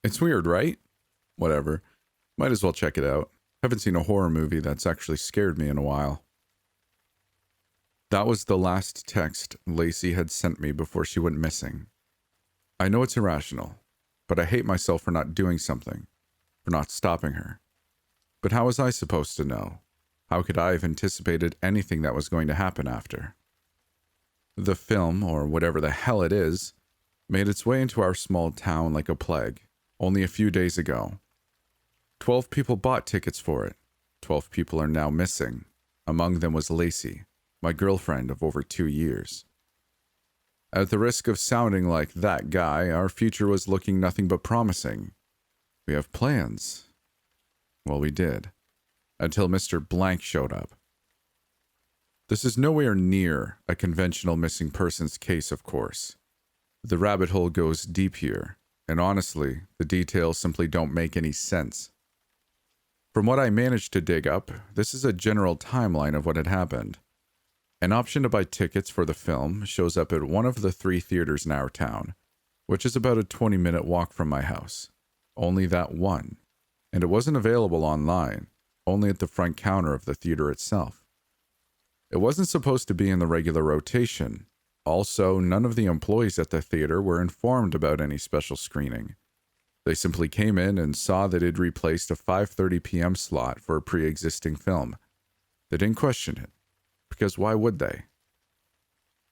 It's weird, right? Whatever. Might as well check it out. Haven't seen a horror movie that's actually scared me in a while. That was the last text Lacey had sent me before she went missing. I know it's irrational, but I hate myself for not doing something, for not stopping her. But how was I supposed to know? How could I have anticipated anything that was going to happen after? The film, or whatever the hell it is, made its way into our small town like a plague, only a few days ago. 12 people bought tickets for it. 12 people are now missing. Among them was Lacey, my girlfriend of over 2 years. At the risk of sounding like that guy, our future was looking nothing but promising. We have plans. Well, we did. Until Mr. Blank showed up. This is nowhere near a conventional missing persons case, of course. The rabbit hole goes deep here, and honestly, the details simply don't make any sense. From what I managed to dig up, this is a general timeline of what had happened. An option to buy tickets for the film shows up at one of the 3 theaters in our town, which is about a 20-minute walk from my house. Only that one. And it wasn't available online, only at the front counter of the theater itself. It wasn't supposed to be in the regular rotation. Also, none of the employees at the theater were informed about any special screening. They simply came in and saw that it replaced a 5:30 p.m. slot for a pre-existing film. They didn't question it, because why would they?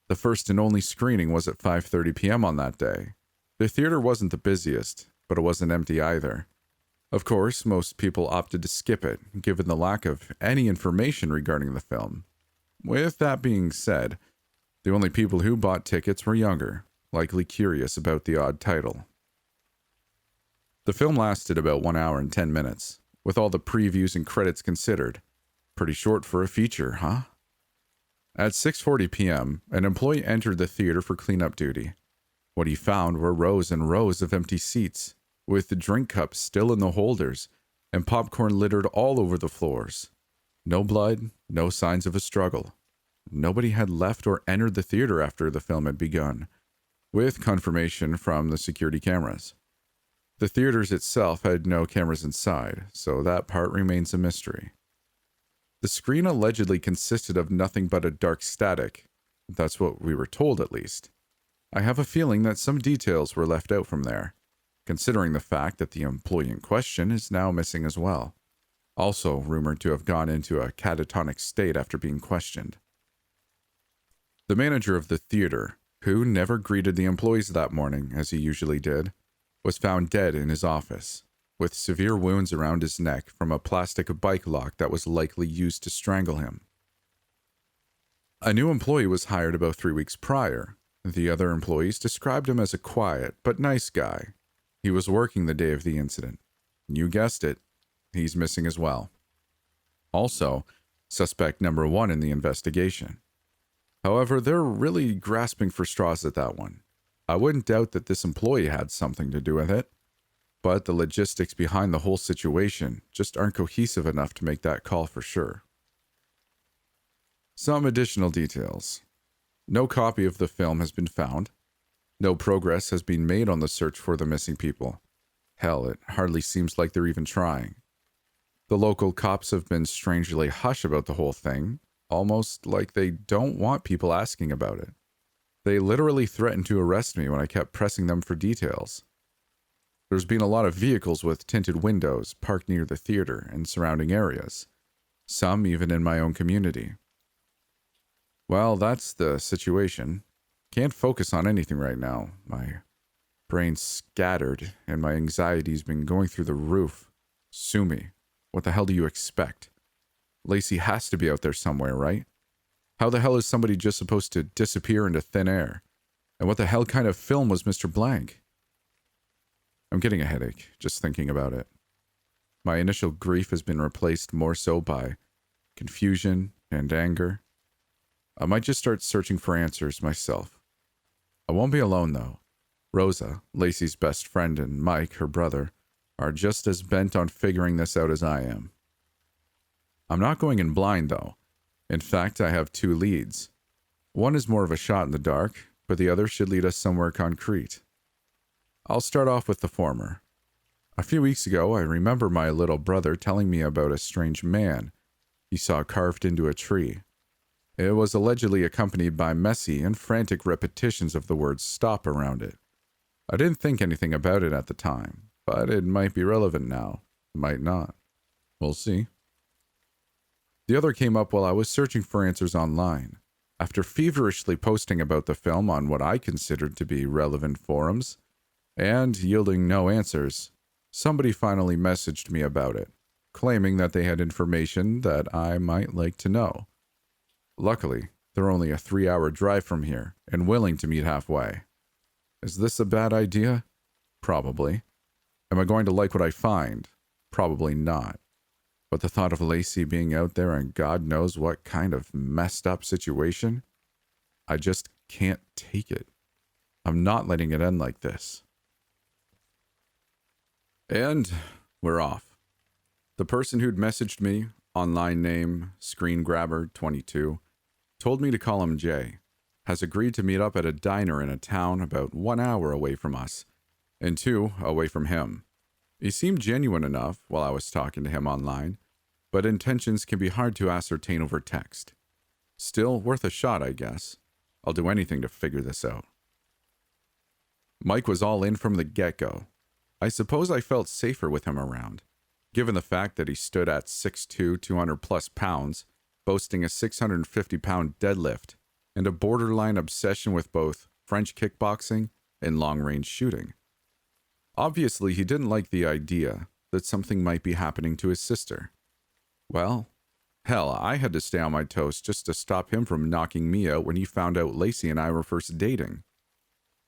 The first and only screening was at 5:30 p.m. on that day. The theater wasn't the busiest, but it wasn't empty either. Of course, most people opted to skip it, given the lack of any information regarding the film. With that being said, the only people who bought tickets were younger, likely curious about the odd title. The film lasted about 1 hour and 10 minutes, with all the previews and credits considered. Pretty short for a feature, huh? At 6:40 p.m., an employee entered the theater for cleanup duty. What he found were rows and rows of empty seats, with the drink cups still in the holders, and popcorn littered all over the floors. No blood, no signs of a struggle. Nobody had left or entered the theater after the film had begun, with confirmation from the security cameras. The theaters itself had no cameras inside, so that part remains a mystery. The screen allegedly consisted of nothing but a dark static. That's what we were told, at least. I have a feeling that some details were left out from there, considering the fact that the employee in question is now missing as well, also rumored to have gone into a catatonic state after being questioned. The manager of the theater, who never greeted the employees that morning as he usually did, was found dead in his office, with severe wounds around his neck from a plastic bike lock that was likely used to strangle him. A new employee was hired about 3 weeks prior. The other employees described him as a quiet but nice guy. He was working the day of the incident. You guessed it, he's missing as well. Also, suspect number 1 in the investigation. However, they're really grasping for straws at that one. I wouldn't doubt that this employee had something to do with it, but the logistics behind the whole situation just aren't cohesive enough to make that call for sure. Some additional details. No copy of the film has been found. No progress has been made on the search for the missing people. Hell, it hardly seems like they're even trying. The local cops have been strangely hush about the whole thing, almost like they don't want people asking about it. They literally threatened to arrest me when I kept pressing them for details. There's been a lot of vehicles with tinted windows parked near the theater and surrounding areas, some even in my own community. Well, that's the situation. Can't focus on anything right now. My brain's scattered and my anxiety's been going through the roof. Sue me. What the hell do you expect? Lacey has to be out there somewhere, right? How the hell is somebody just supposed to disappear into thin air? And what the hell kind of film was Mr. Blank? I'm getting a headache just thinking about it. My initial grief has been replaced more so by confusion and anger. I might just start searching for answers myself. I won't be alone, though. Rosa, Lacey's best friend, and Mike, her brother, are just as bent on figuring this out as I am. I'm not going in blind, though. In fact, I have 2 leads. One is more of a shot in the dark, but the other should lead us somewhere concrete. I'll start off with the former. A few weeks ago, I remember my little brother telling me about a strange man he saw carved into a tree. It was allegedly accompanied by messy and frantic repetitions of the word stop around it. I didn't think anything about it at the time, but it might be relevant now. Might not. We'll see. The other came up while I was searching for answers online. After feverishly posting about the film on what I considered to be relevant forums, and yielding no answers, somebody finally messaged me about it, claiming that they had information that I might like to know. Luckily, they're only a 3-hour drive from here and willing to meet halfway. Is this a bad idea? Probably. Am I going to like what I find? Probably not. But the thought of Lacey being out there in God knows what kind of messed up situation, I just can't take it. I'm not letting it end like this. And we're off. The person who'd messaged me, online name, screen grabber 22, told me to call him Jay, has agreed to meet up at a diner in a town about 1 hour away from us, and 2 away from him. He seemed genuine enough while I was talking to him online, but intentions can be hard to ascertain over text. Still worth a shot, I guess. I'll do anything to figure this out. Mike was all in from the get-go. I suppose I felt safer with him around, given the fact that he stood at 6'2", 200 plus pounds, boasting a 650-pound deadlift, and a borderline obsession with both French kickboxing and long-range shooting. Obviously, he didn't like the idea that something might be happening to his sister. Well, hell, I had to stay on my toes just to stop him from knocking me out when he found out Lacey and I were first dating.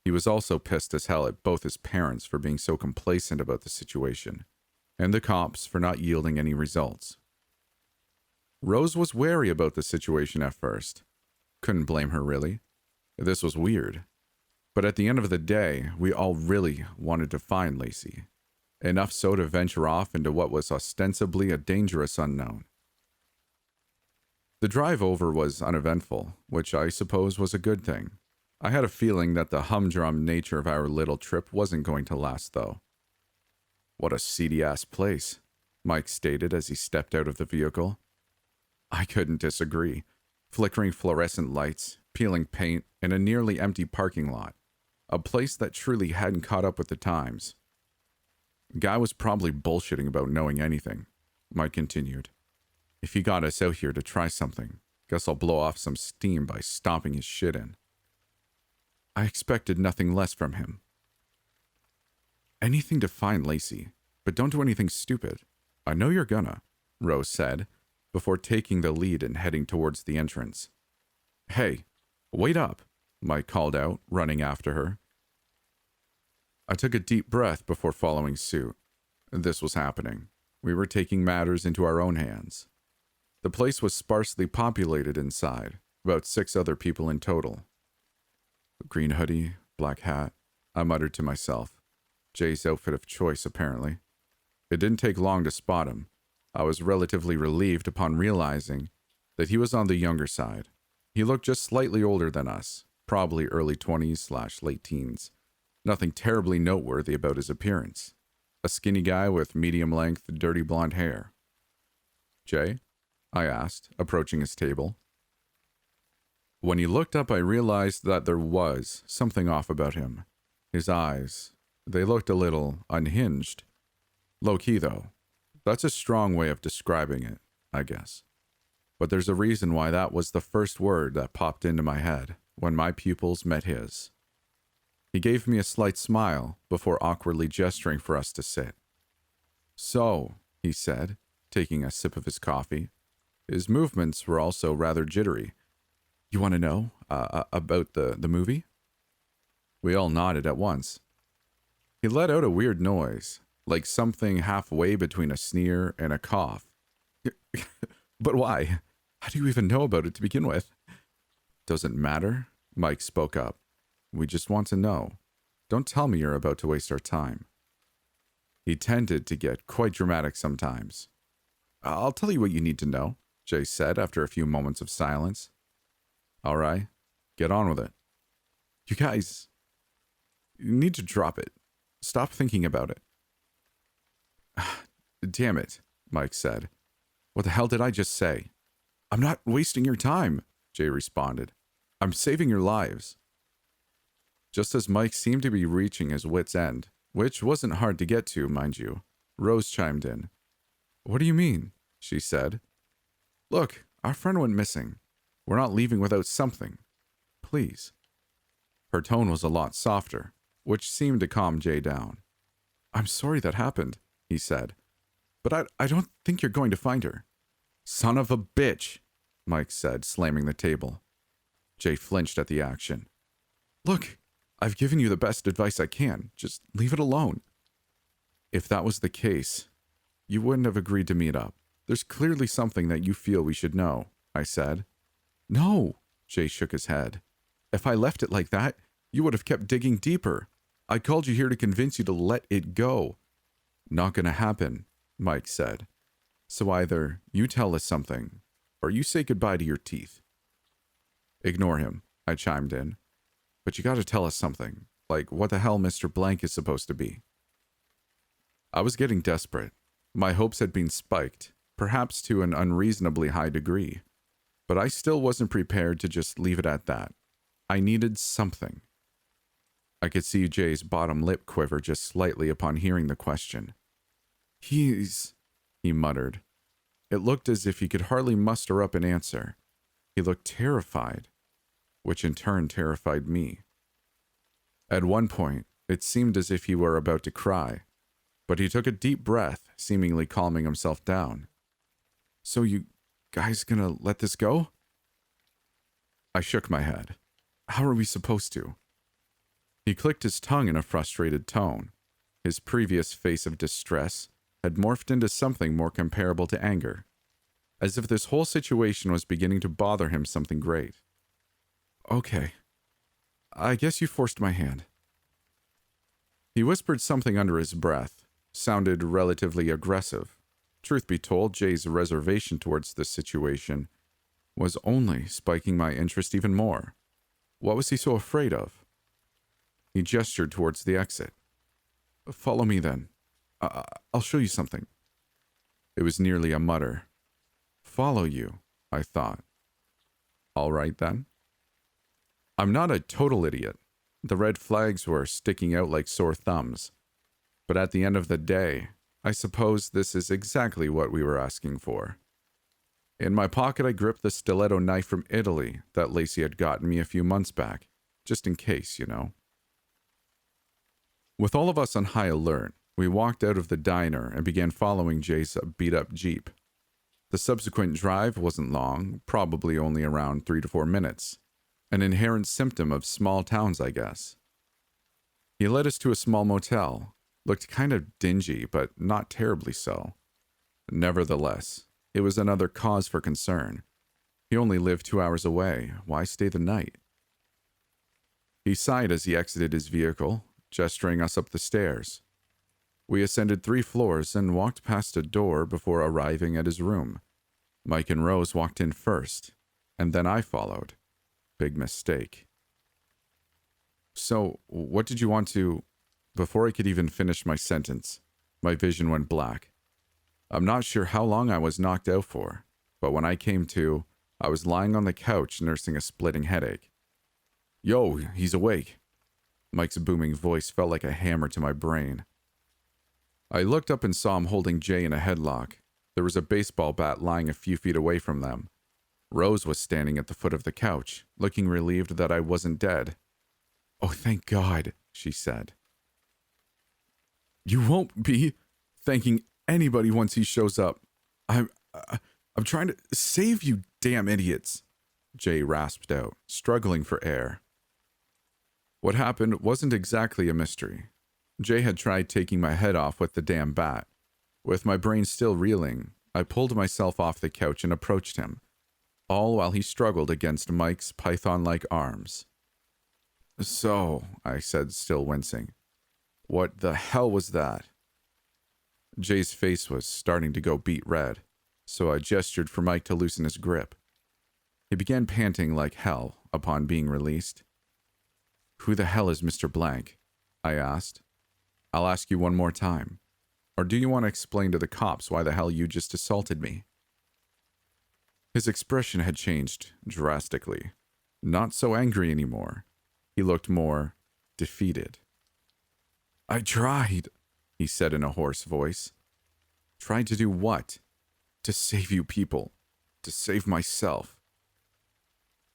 He was also pissed as hell at both his parents for being so complacent about the situation, and the cops for not yielding any results. Rose was wary about the situation at first. Couldn't blame her, really. This was weird. But at the end of the day, we all really wanted to find Lacey. Enough so to venture off into what was ostensibly a dangerous unknown. The drive over was uneventful, which I suppose was a good thing. I had a feeling that the humdrum nature of our little trip wasn't going to last, though. What a seedy-ass place, Mike stated as he stepped out of the vehicle. I couldn't disagree. Flickering fluorescent lights, peeling paint, and a nearly empty parking lot. A place that truly hadn't caught up with the times. Guy was probably bullshitting about knowing anything, Mike continued. If he got us out here to try something, guess I'll blow off some steam by stomping his shit in. I expected nothing less from him. Anything to find Lacey, but don't do anything stupid. I know you're gonna, Rose said, before taking the lead and heading towards the entrance. Hey, wait up, Mike called out, running after her. I took a deep breath before following suit. This was happening. We were taking matters into our own hands. The place was sparsely populated inside, about 6 other people in total. Green hoodie, black hat, I muttered to myself. Jay's outfit of choice, apparently. It didn't take long to spot him. I was relatively relieved upon realizing that he was on the younger side. He looked just slightly older than us, probably early 20s/late teens. Nothing terribly noteworthy about his appearance. A skinny guy with medium-length, dirty blonde hair. Jay? I asked, approaching his table. When he looked up, I realized that there was something off about him. His eyes, they looked a little unhinged. Low-key, though. That's a strong way of describing it, I guess. But there's a reason why that was the first word that popped into my head when my pupils met his. He gave me a slight smile before awkwardly gesturing for us to sit. So, he said, taking a sip of his coffee. His movements were also rather jittery. You want to know about the movie? We all nodded at once. He let out a weird noise, like something halfway between a sneer and a cough. But why? How do you even know about it to begin with? Doesn't matter, Mike spoke up. We just want to know. Don't tell me you're about to waste our time. He tended to get quite dramatic sometimes. I'll tell you what you need to know, Jay said after a few moments of silence. All right, get on with it. You guys, you need to drop it. Stop thinking about it. Damn it, Mike said. What the hell did I just say? I'm not wasting your time, Jay responded. I'm saving your lives. Just as Mike seemed to be reaching his wit's end, which wasn't hard to get to, mind you, Rose chimed in. What do you mean? She said. Look, our friend went missing. We're not leaving without something. Please. Her tone was a lot softer, which seemed to calm Jay down. I'm sorry that happened, he said. But I don't think you're going to find her. Son of a bitch, Mike said, slamming the table. Jay flinched at the action. Look, I've given you the best advice I can. Just leave it alone. If that was the case, you wouldn't have agreed to meet up. There's clearly something that you feel we should know, I said. No, Jay shook his head. If I left it like that, you would have kept digging deeper. I called you here to convince you to let it go. Not gonna happen, Mike said. So either you tell us something, or you say goodbye to your teeth. Ignore him, I chimed in. But you gotta tell us something, like what the hell Mr. Blank is supposed to be. I was getting desperate. My hopes had been spiked, perhaps to an unreasonably high degree. But I still wasn't prepared to just leave it at that. I needed something. I could see Jay's bottom lip quiver just slightly upon hearing the question. He muttered. It looked as if he could hardly muster up an answer. He looked terrified, which in turn terrified me. At one point, it seemed as if he were about to cry, but he took a deep breath, seemingly calming himself down. So you guys gonna let this go? I shook my head. How are we supposed to? He clicked his tongue in a frustrated tone. His previous face of distress had morphed into something more comparable to anger, as if this whole situation was beginning to bother him something great. Okay. I guess you forced my hand. He whispered something under his breath, sounded relatively aggressive. Truth be told, Jay's reservation towards this situation was only spiking my interest even more. What was he so afraid of? He gestured towards the exit. Follow me then. I'll show you something. It was nearly a mutter. Follow you, I thought. All right then. I'm not a total idiot. The red flags were sticking out like sore thumbs. But at the end of the day, I suppose this is exactly what we were asking for. In my pocket, I gripped the stiletto knife from Italy that Lacey had gotten me a few months back, just in case, you know. With all of us on high alert, we walked out of the diner and began following Jay's beat-up Jeep. The subsequent drive wasn't long, probably only around 3 to 4 minutes, an inherent symptom of small towns, I guess. He led us to a small motel, looked kind of dingy, but not terribly so. Nevertheless, it was another cause for concern. He only lived 2 hours away. Why stay the night? He sighed as he exited his vehicle, gesturing us up the stairs. We ascended 3 floors and walked past a door before arriving at his room. Mike and Rose walked in first, and then I followed. Big mistake. So, what did you want to... Before I could even finish my sentence, my vision went black. I'm not sure how long I was knocked out for, but when I came to, I was lying on the couch nursing a splitting headache. Yo, he's awake. Mike's booming voice felt like a hammer to my brain. I looked up and saw him holding Jay in a headlock. There was a baseball bat lying a few feet away from them. Rose was standing at the foot of the couch, looking relieved that I wasn't dead. Oh, thank God, she said. You won't be thanking anybody once he shows up. I'm trying to save you, damn idiots, Jay rasped out, struggling for air. What happened wasn't exactly a mystery. Jay had tried taking my head off with the damn bat. With my brain still reeling, I pulled myself off the couch and approached him, all while he struggled against Mike's python-like arms. So, I said, still wincing, what the hell was that? Jay's face was starting to go beet red, so I gestured for Mike to loosen his grip. He began panting like hell upon being released. Who the hell is Mr. Blank? I asked. I'll ask you one more time. Or do you want to explain to the cops why the hell you just assaulted me? His expression had changed drastically. Not so angry anymore. He looked more defeated. I tried, he said in a hoarse voice. Tried to do what? To save you people. To save myself.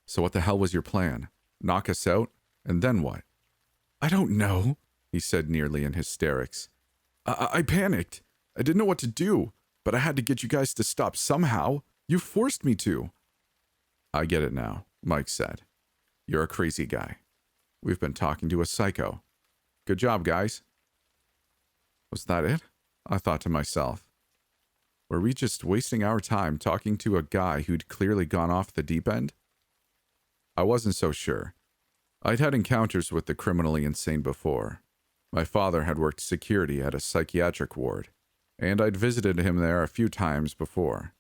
So what the hell was your plan? Knock us out? And then what? I don't know, he said nearly in hysterics. I panicked. I didn't know what to do, but I had to get you guys to stop somehow. You forced me to. I get it now, Mike said. You're a crazy guy. We've been talking to a psycho. Good job, guys. Was that it? I thought to myself. Were we just wasting our time talking to a guy who'd clearly gone off the deep end? I wasn't so sure. I'd had encounters with the criminally insane before. My father had worked security at a psychiatric ward, and I'd visited him there a few times before.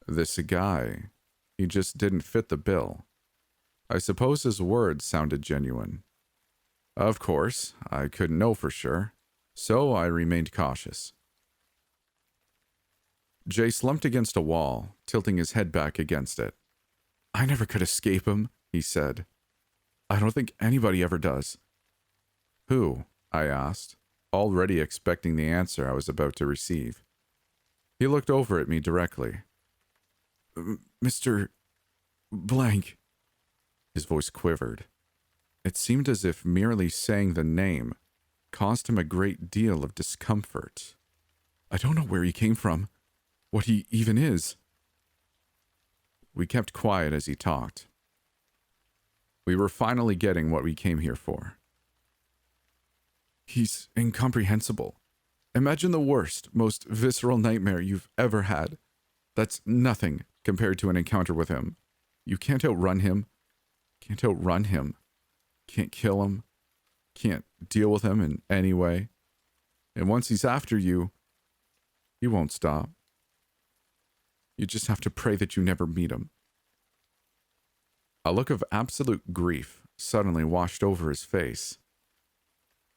This guy, he just didn't fit the bill. I suppose his words sounded genuine. Of course, I couldn't know for sure, so I remained cautious. Jay slumped against a wall, tilting his head back against it. I never could escape him, he said. I don't think anybody ever does. Who? I asked, already expecting the answer I was about to receive. He looked over at me directly. Mr. Blank. His voice quivered. It seemed as if merely saying the name caused him a great deal of discomfort. I don't know where he came from, what he even is. We kept quiet as he talked. We were finally getting what we came here for. He's incomprehensible. Imagine the worst, most visceral nightmare you've ever had. That's nothing compared to an encounter with him. You can't outrun him. Can't outrun him. Can't kill him. Can't deal with him in any way. And once he's after you, he won't stop. You just have to pray that you never meet him. A look of absolute grief suddenly washed over his face.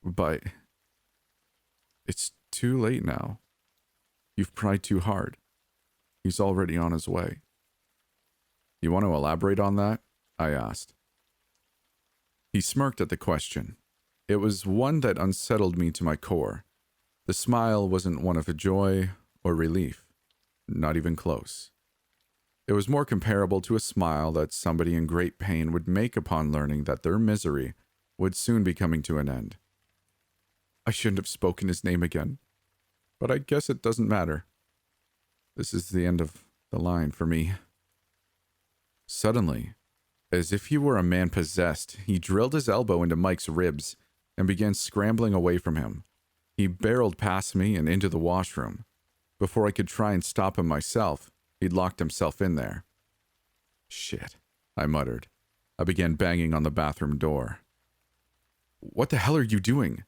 But it's too late now. You've pried too hard. He's already on his way. You want to elaborate on that? I asked. He smirked at the question. It was one that unsettled me to my core. The smile wasn't one of joy or relief. Not even close. It was more comparable to a smile that somebody in great pain would make upon learning that their misery would soon be coming to an end. I shouldn't have spoken his name again, but I guess it doesn't matter. This is the end of the line for me. Suddenly, as if he were a man possessed, he drilled his elbow into Mike's ribs and began scrambling away from him. He barreled past me and into the washroom. Before I could try and stop him myself, he'd locked himself in there. Shit, I muttered. I began banging on the bathroom door. What the hell are you doing?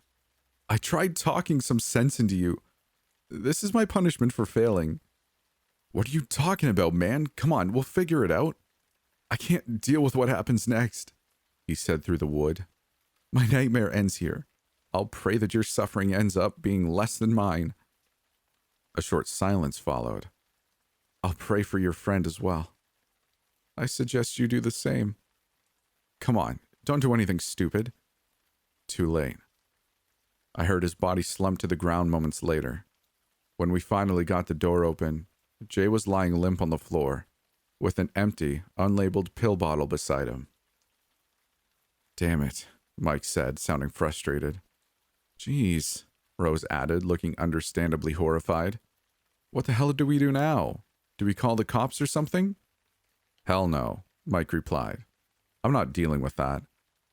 I tried talking some sense into you. This is my punishment for failing. What are you talking about, man? Come on, we'll figure it out. I can't deal with what happens next, he said through the wood. My nightmare ends here. I'll pray that your suffering ends up being less than mine. A short silence followed. I'll pray for your friend as well. I suggest you do the same. Come on, don't do anything stupid. Too late. I heard his body slump to the ground moments later. When we finally got the door open, Jay was lying limp on the floor, with an empty, unlabeled pill bottle beside him. Damn it, Mike said, sounding frustrated. Jeez, Rose added, looking understandably horrified. What the hell do we do now? Do we call the cops or something? Hell no, Mike replied. I'm not dealing with that.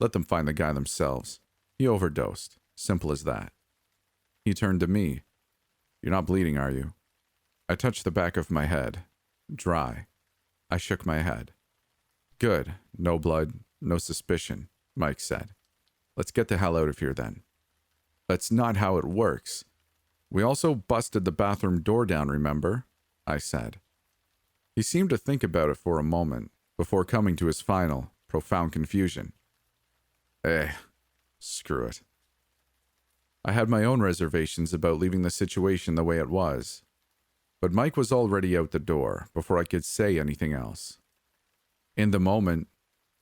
Let them find the guy themselves. He overdosed. Simple as that. He turned to me. You're not bleeding, are you? I touched the back of my head. Dry. I shook my head. Good. No blood, no suspicion, Mike said. Let's get the hell out of here then. That's not how it works. We also busted the bathroom door down, remember? I said. He seemed to think about it for a moment before coming to his final, profound confusion. Screw it. I had my own reservations about leaving the situation the way it was, but Mike was already out the door before I could say anything else. In the moment,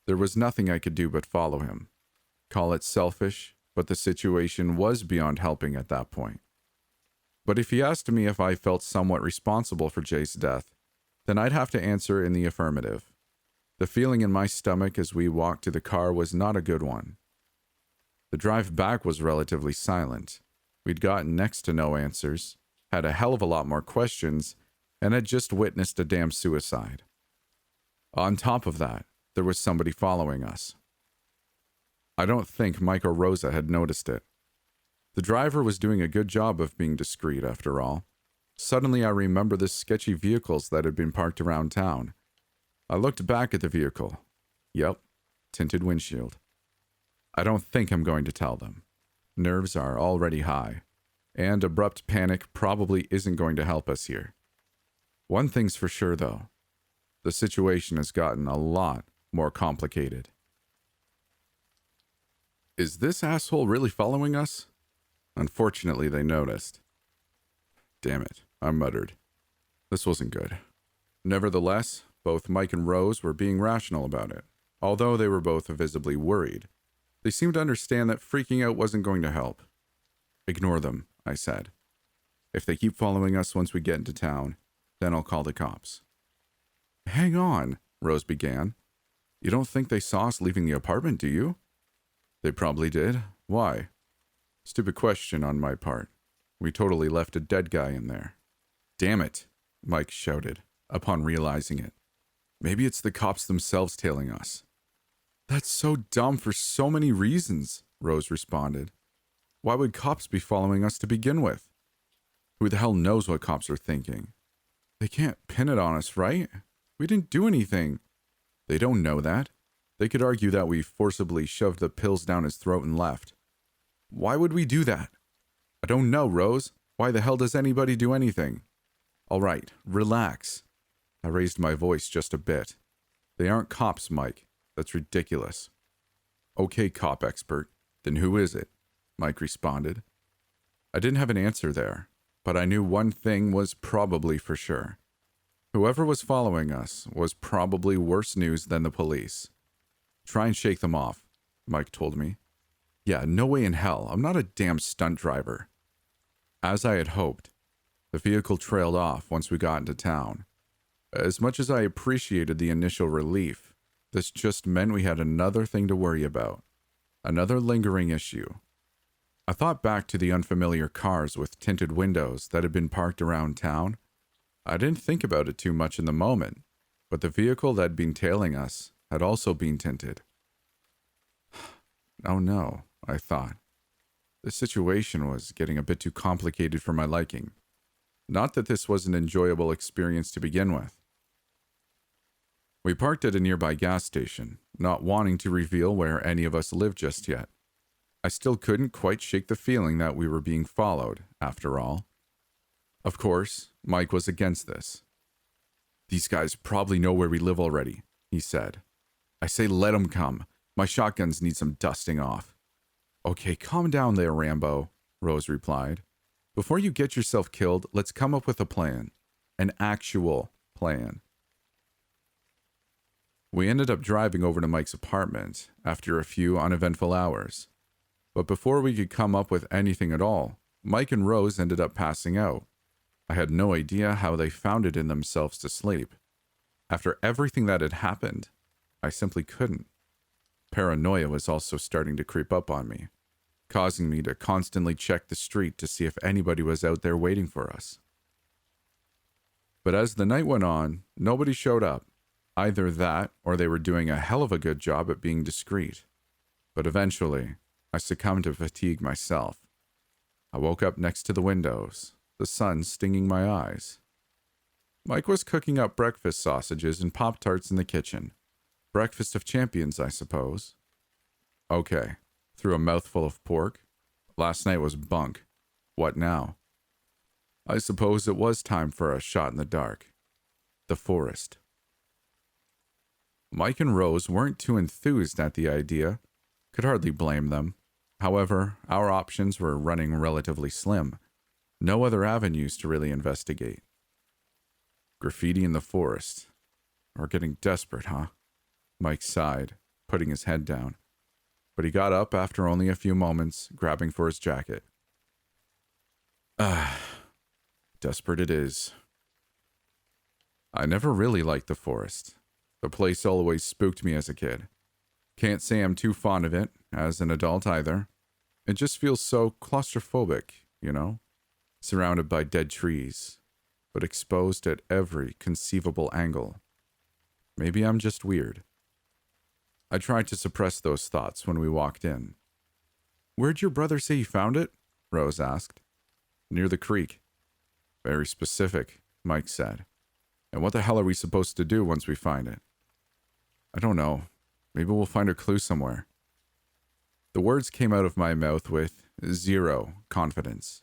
there was nothing I could do but follow him. Call it selfish, but the situation was beyond helping at that point. But if he asked me if I felt somewhat responsible for Jay's death, then I'd have to answer in the affirmative. The feeling in my stomach as we walked to the car was not a good one. The drive back was relatively silent. We'd gotten next to no answers, had a hell of a lot more questions, and had just witnessed a damn suicide. On top of that, there was somebody following us. I don't think Mike or Rosa had noticed it. The driver was doing a good job of being discreet, after all. Suddenly I remember the sketchy vehicles that had been parked around town. I looked back at the vehicle. Yep, tinted windshield. I don't think I'm going to tell them. Nerves are already high, and abrupt panic probably isn't going to help us here. One thing's for sure, though. The situation has gotten a lot more complicated. Is this asshole really following us? Unfortunately, they noticed. Damn it, I muttered. This wasn't good. Nevertheless, both Mike and Rose were being rational about it. Although they were both visibly worried, they seemed to understand that freaking out wasn't going to help. Ignore them, I said. If they keep following us once we get into town, then I'll call the cops. Hang on, Rose began. You don't think they saw us leaving the apartment, do you? They probably did. Why? Stupid question on my part. We totally left a dead guy in there. Damn it, Mike shouted, upon realizing it. Maybe it's the cops themselves tailing us. That's so dumb for so many reasons, Rose responded. Why would cops be following us to begin with? Who the hell knows what cops are thinking? They can't pin it on us, right? We didn't do anything. They don't know that. They could argue that we forcibly shoved the pills down his throat and left. Why would we do that? I don't know, Rose. Why the hell does anybody do anything? All right, relax. I raised my voice just a bit. They aren't cops, Mike. That's ridiculous. Okay, cop expert. Then who is it? Mike responded. I didn't have an answer there, but I knew one thing was probably for sure. Whoever was following us was probably worse news than the police. Try and shake them off, Mike told me. Yeah, no way in hell. I'm not a damn stunt driver. As I had hoped, the vehicle trailed off once we got into town. As much as I appreciated the initial relief, this just meant we had another thing to worry about. Another lingering issue. I thought back to the unfamiliar cars with tinted windows that had been parked around town. I didn't think about it too much in the moment, but the vehicle that had been tailing us had also been tinted. Oh no, I thought. This situation was getting a bit too complicated for my liking. Not that this was an enjoyable experience to begin with. We parked at a nearby gas station, not wanting to reveal where any of us lived just yet. I still couldn't quite shake the feeling that we were being followed, after all. Of course, Mike was against this. These guys probably know where we live already, he said. I say let 'em come. My shotguns need some dusting off. Okay, calm down there, Rambo, Rose replied. Before you get yourself killed, let's come up with a plan. An actual plan. We ended up driving over to Mike's apartment after a few uneventful hours. But before we could come up with anything at all, Mike and Rose ended up passing out. I had no idea how they found it in themselves to sleep. After everything that had happened, I simply couldn't. Paranoia was also starting to creep up on me, causing me to constantly check the street to see if anybody was out there waiting for us. But as the night went on, nobody showed up. Either that, or they were doing a hell of a good job at being discreet. But eventually, I succumbed to fatigue myself. I woke up next to the windows, the sun stinging my eyes. Mike was cooking up breakfast sausages and Pop-Tarts in the kitchen. Breakfast of champions, I suppose. Okay, threw a mouthful of pork. Last night was bunk. What now? I suppose it was time for a shot in the dark. The forest. Mike and Rose weren't too enthused at the idea. Could hardly blame them. However, our options were running relatively slim. No other avenues to really investigate. Graffiti in the forest. We're getting desperate, huh? Mike sighed, putting his head down. But he got up after only a few moments, grabbing for his jacket. Desperate it is. I never really liked the forest. The place always spooked me as a kid. Can't say I'm too fond of it, as an adult either. It just feels so claustrophobic, you know? Surrounded by dead trees, but exposed at every conceivable angle. Maybe I'm just weird. I tried to suppress those thoughts when we walked in. Where'd your brother say he found it? Rose asked. Near the creek. Very specific, Mike said. And what the hell are we supposed to do once we find it? I don't know. Maybe we'll find a clue somewhere. The words came out of my mouth with zero confidence.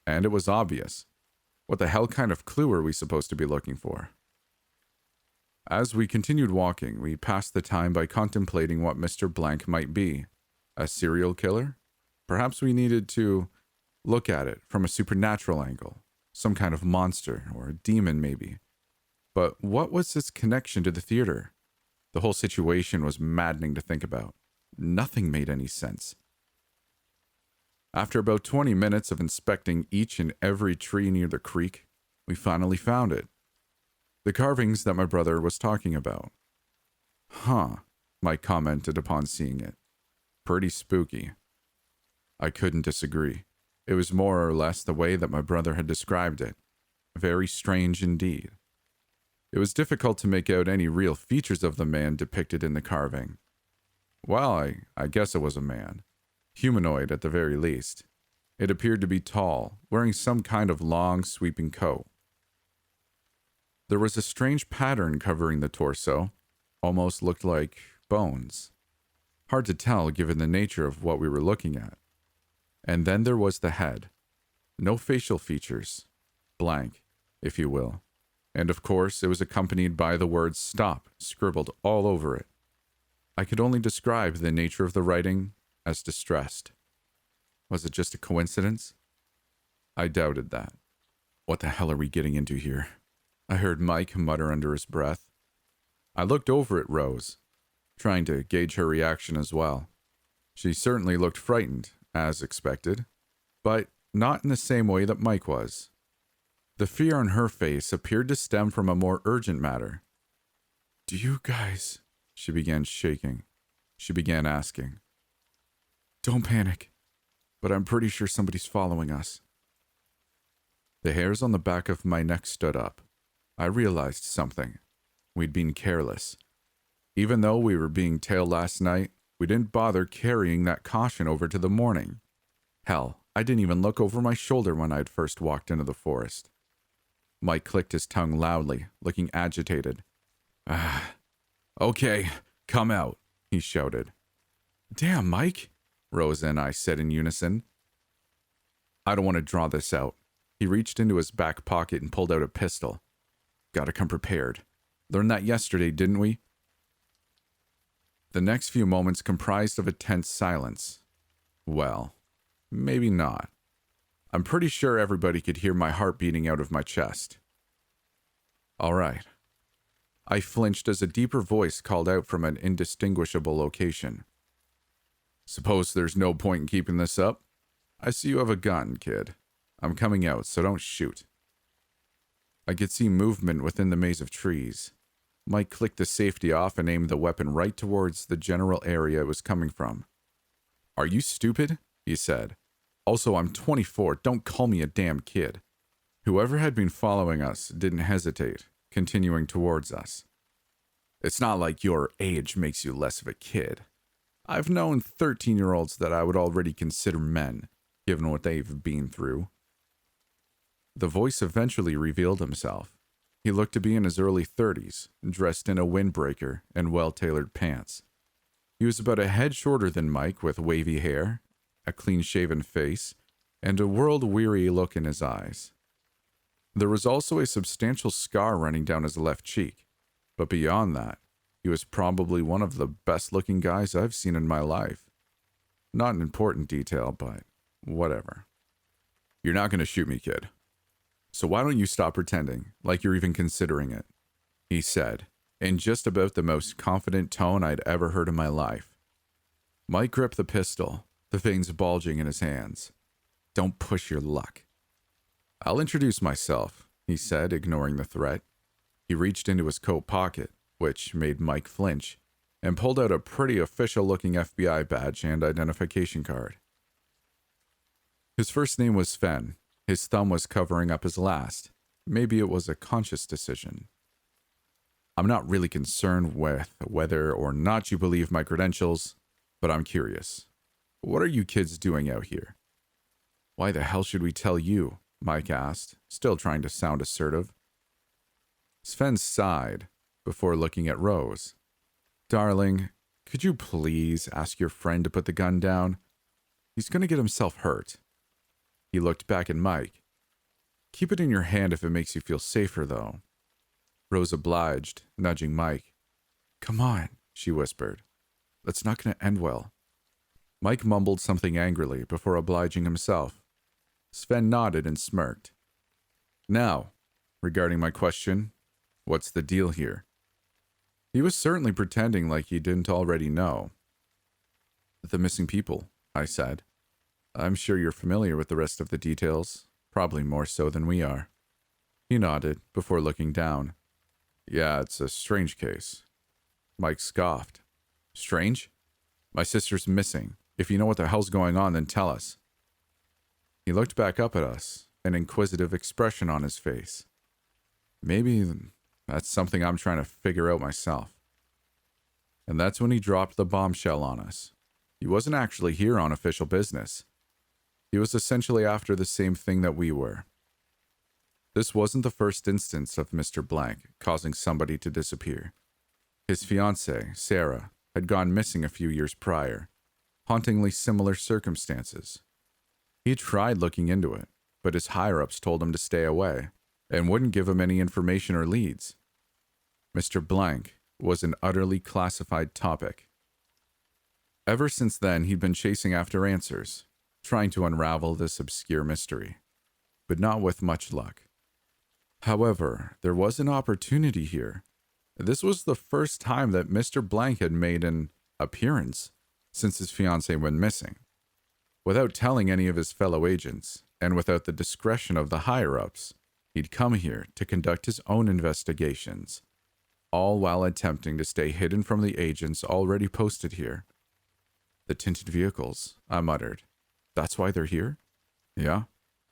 And it was obvious. What the hell kind of clue are we supposed to be looking for? As we continued walking, we passed the time by contemplating what Mr. Blank might be. A serial killer? Perhaps we needed to look at it from a supernatural angle. Some kind of monster, or a demon maybe. But what was its connection to the theater? The whole situation was maddening to think about. Nothing made any sense. After about 20 minutes of inspecting each and every tree near the creek, we finally found it. The carvings that my brother was talking about. Huh, Mike commented upon seeing it. Pretty spooky. I couldn't disagree. It was more or less the way that my brother had described it. Very strange indeed. It was difficult to make out any real features of the man depicted in the carving. Well, I guess it was a man. Humanoid at the very least. It appeared to be tall, wearing some kind of long, sweeping coat. There was a strange pattern covering the torso, almost looked like bones. Hard to tell given the nature of what we were looking at. And then there was the head. No facial features. Blank, if you will. And of course, it was accompanied by the word stop scribbled all over it. I could only describe the nature of the writing as distressed. Was it just a coincidence? I doubted that. What the hell are we getting into here? I heard Mike mutter under his breath. I looked over at Rose, trying to gauge her reaction as well. She certainly looked frightened, as expected, but not in the same way that Mike was. The fear on her face appeared to stem from a more urgent matter. Do you guys... She began shaking. She began asking. Don't panic, but I'm pretty sure somebody's following us. The hairs on the back of my neck stood up. I realized something. We'd been careless. Even though we were being tailed last night, we didn't bother carrying that caution over to the morning. Hell, I didn't even look over my shoulder when I'd first walked into the forest. Mike clicked his tongue loudly, looking agitated. Okay, come out, he shouted. Damn, Mike, Rosa and I said in unison. I don't want to draw this out. He reached into his back pocket and pulled out a pistol. Gotta come prepared. Learned that yesterday, didn't we? The next few moments comprised of a tense silence. Well, maybe not. I'm pretty sure everybody could hear my heart beating out of my chest. All right. I flinched as a deeper voice called out from an indistinguishable location. Suppose there's no point in keeping this up? I see you have a gun, kid. I'm coming out, so don't shoot. I could see movement within the maze of trees. Mike clicked the safety off and aimed the weapon right towards the general area it was coming from. Are you stupid? He said. Also, I'm 24. Don't call me a damn kid. Whoever had been following us didn't hesitate, continuing towards us. It's not like your age makes you less of a kid. I've known 13-year-olds that I would already consider men, given what they've been through. The voice eventually revealed himself. He looked to be in his early 30s, dressed in a windbreaker and well-tailored pants. He was about a head shorter than Mike, with wavy hair, a clean-shaven face, and a world-weary look in his eyes. There was also a substantial scar running down his left cheek, but beyond that, he was probably one of the best-looking guys I've seen in my life. Not an important detail, but whatever. You're not going to shoot me, kid. So why don't you stop pretending like you're even considering it? He said, in just about the most confident tone I'd ever heard in my life. Mike gripped the pistol, the veins bulging in his hands. Don't push your luck. I'll introduce myself, he said, ignoring the threat. He reached into his coat pocket, which made Mike flinch, and pulled out a pretty official-looking FBI badge and identification card. His first name was Sven. His thumb was covering up his last. Maybe it was a conscious decision. I'm not really concerned with whether or not you believe my credentials, but I'm curious. What are you kids doing out here? Why the hell should we tell you? Mike asked, still trying to sound assertive. Sven sighed before looking at Rose. Darling, could you please ask your friend to put the gun down? He's going to get himself hurt. He looked back at Mike. Keep it in your hand if it makes you feel safer, though. Rose obliged, nudging Mike. Come on, she whispered. That's not going to end well. Mike mumbled something angrily before obliging himself. Sven nodded and smirked. Now, regarding my question, what's the deal here? He was certainly pretending like he didn't already know. The missing people, I said. I'm sure you're familiar with the rest of the details, probably more so than we are. He nodded before looking down. Yeah, it's a strange case. Mike scoffed. Strange? My sister's missing. If you know what the hell's going on, then tell us. He looked back up at us, an inquisitive expression on his face. Maybe that's something I'm trying to figure out myself. And that's when he dropped the bombshell on us. He wasn't actually here on official business. He was essentially after the same thing that we were. This wasn't the first instance of Mr. Blank causing somebody to disappear. His fiancée, Sarah, had gone missing a few years prior, hauntingly similar circumstances. He tried looking into it, but his higher-ups told him to stay away and wouldn't give him any information or leads. Mr. Blank was an utterly classified topic. Ever since then, he'd been chasing after answers, trying to unravel this obscure mystery, but not with much luck. However, there was an opportunity here. This was the first time that Mr. Blank had made an appearance since his fiancée went missing. Without telling any of his fellow agents, and without the discretion of the higher-ups, he'd come here to conduct his own investigations, all while attempting to stay hidden from the agents already posted here. The tinted vehicles, I muttered. That's why they're here? Yeah,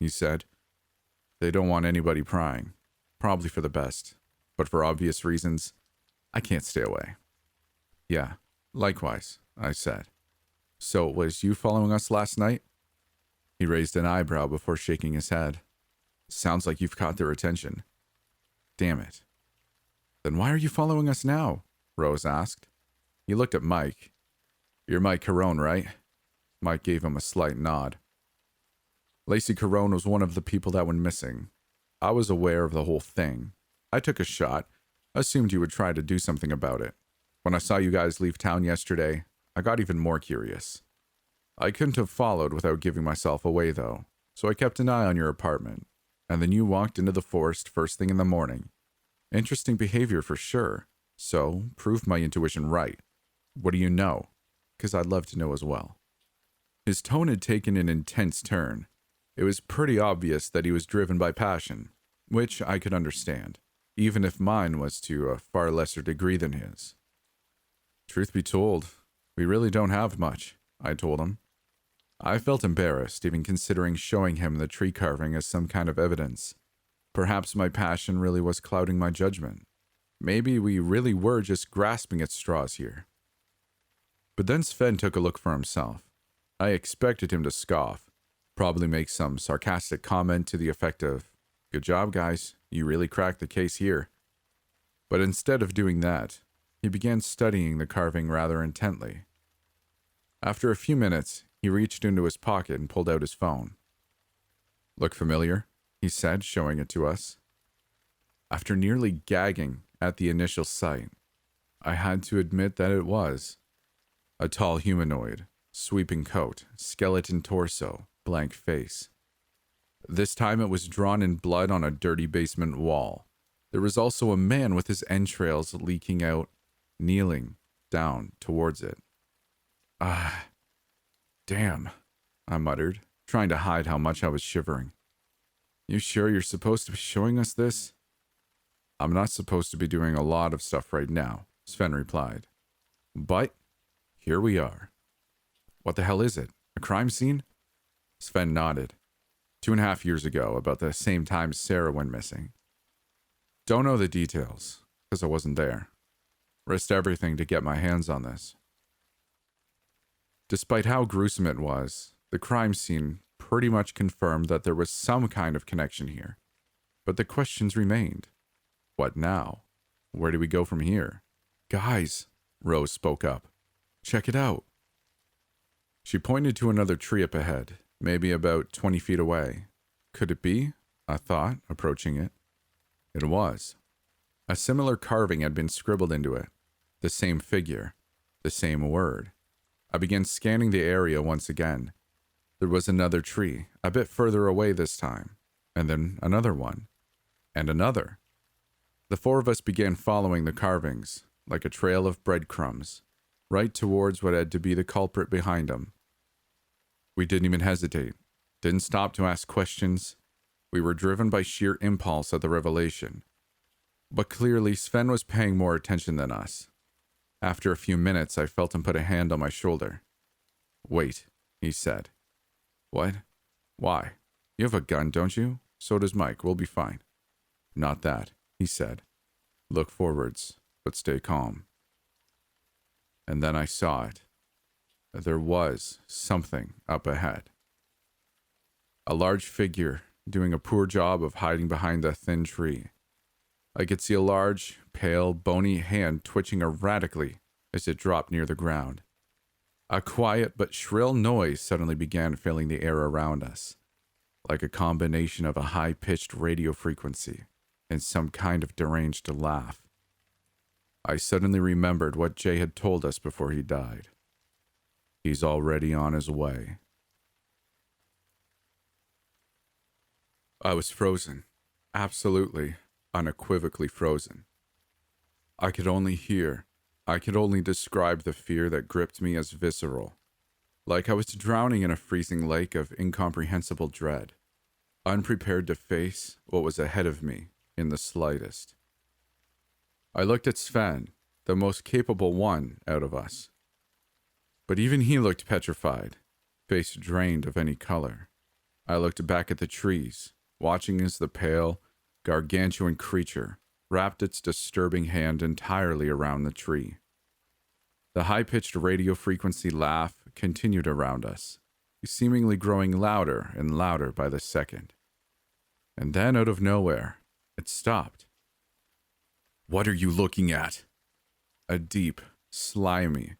he said. They don't want anybody prying. Probably for the best. But for obvious reasons, I can't stay away. Yeah, likewise, I said. So it was you following us last night? He raised an eyebrow before shaking his head. Sounds like you've caught their attention. Damn it. Then why are you following us now? Rose asked. He looked at Mike. You're Mike Carone, right? Mike gave him a slight nod. Lacey Carone was one of the people that went missing. I was aware of the whole thing. I took a shot, assumed you would try to do something about it. When I saw you guys leave town yesterday, I got even more curious. I couldn't have followed without giving myself away, though, so I kept an eye on your apartment, and then you walked into the forest first thing in the morning. Interesting behavior for sure, so proved my intuition right. What do you know? 'Cause I'd love to know as well. His tone had taken an intense turn. It was pretty obvious that he was driven by passion, which I could understand, even if mine was to a far lesser degree than his. Truth be told, we really don't have much, I told him. I felt embarrassed, even considering showing him the tree carving as some kind of evidence. Perhaps my passion really was clouding my judgment. Maybe we really were just grasping at straws here. But then Sven took a look for himself. I expected him to scoff, probably make some sarcastic comment to the effect of, "Good job, guys, you really cracked the case here." But instead of doing that, he began studying the carving rather intently. After a few minutes, he reached into his pocket and pulled out his phone. "Look familiar?" he said, showing it to us. After nearly gagging at the initial sight, I had to admit that it was. A tall humanoid, Sweeping coat, skeleton torso, blank face. This time it was drawn in blood on a dirty basement wall. There was also a man with his entrails leaking out, kneeling down towards it. Ah, damn, I muttered, trying to hide how much I was shivering. You sure you're supposed to be showing us this? I'm not supposed to be doing a lot of stuff right now, Sven replied. But here we are. What the hell is it? A crime scene? Sven nodded. 2.5 years ago, about the same time Sarah went missing. Don't know the details, because I wasn't there. Risked everything to get my hands on this. Despite how gruesome it was, the crime scene pretty much confirmed that there was some kind of connection here. But the questions remained. What now? Where do we go from here? Guys, Rose spoke up. Check it out. She pointed to another tree up ahead, maybe about 20 feet away. Could it be? I thought, approaching it. It was. A similar carving had been scribbled into it. The same figure. The same word. I began scanning the area once again. There was another tree, a bit further away this time, and then another one, and another. The four of us began following the carvings, like a trail of breadcrumbs, right towards what had to be the culprit behind them. We didn't even hesitate, didn't stop to ask questions. We were driven by sheer impulse at the revelation. But clearly, Sven was paying more attention than us. After a few minutes, I felt him put a hand on my shoulder. Wait, he said. What? Why? You have a gun, don't you? So does Mike. We'll be fine. Not that, he said. Look forwards, but stay calm. And then I saw it. There was something up ahead. A large figure doing a poor job of hiding behind a thin tree. I could see a large, pale, bony hand twitching erratically as it dropped near the ground. A quiet but shrill noise suddenly began filling the air around us, like a combination of a high-pitched radio frequency and some kind of deranged laugh. I suddenly remembered what Jay had told us before he died. He's already on his way. I was frozen. Absolutely, unequivocally frozen. I could only describe the fear that gripped me as visceral, like I was drowning in a freezing lake of incomprehensible dread, unprepared to face what was ahead of me in the slightest. I looked at Sven, the most capable one out of us. But even he looked petrified, face drained of any color. I looked back at the trees, watching as the pale, gargantuan creature wrapped its disturbing hand entirely around the tree. The high-pitched radio frequency laugh continued around us, seemingly growing louder and louder by the second. And then, out of nowhere, it stopped. What are you looking at? A deep, slimy,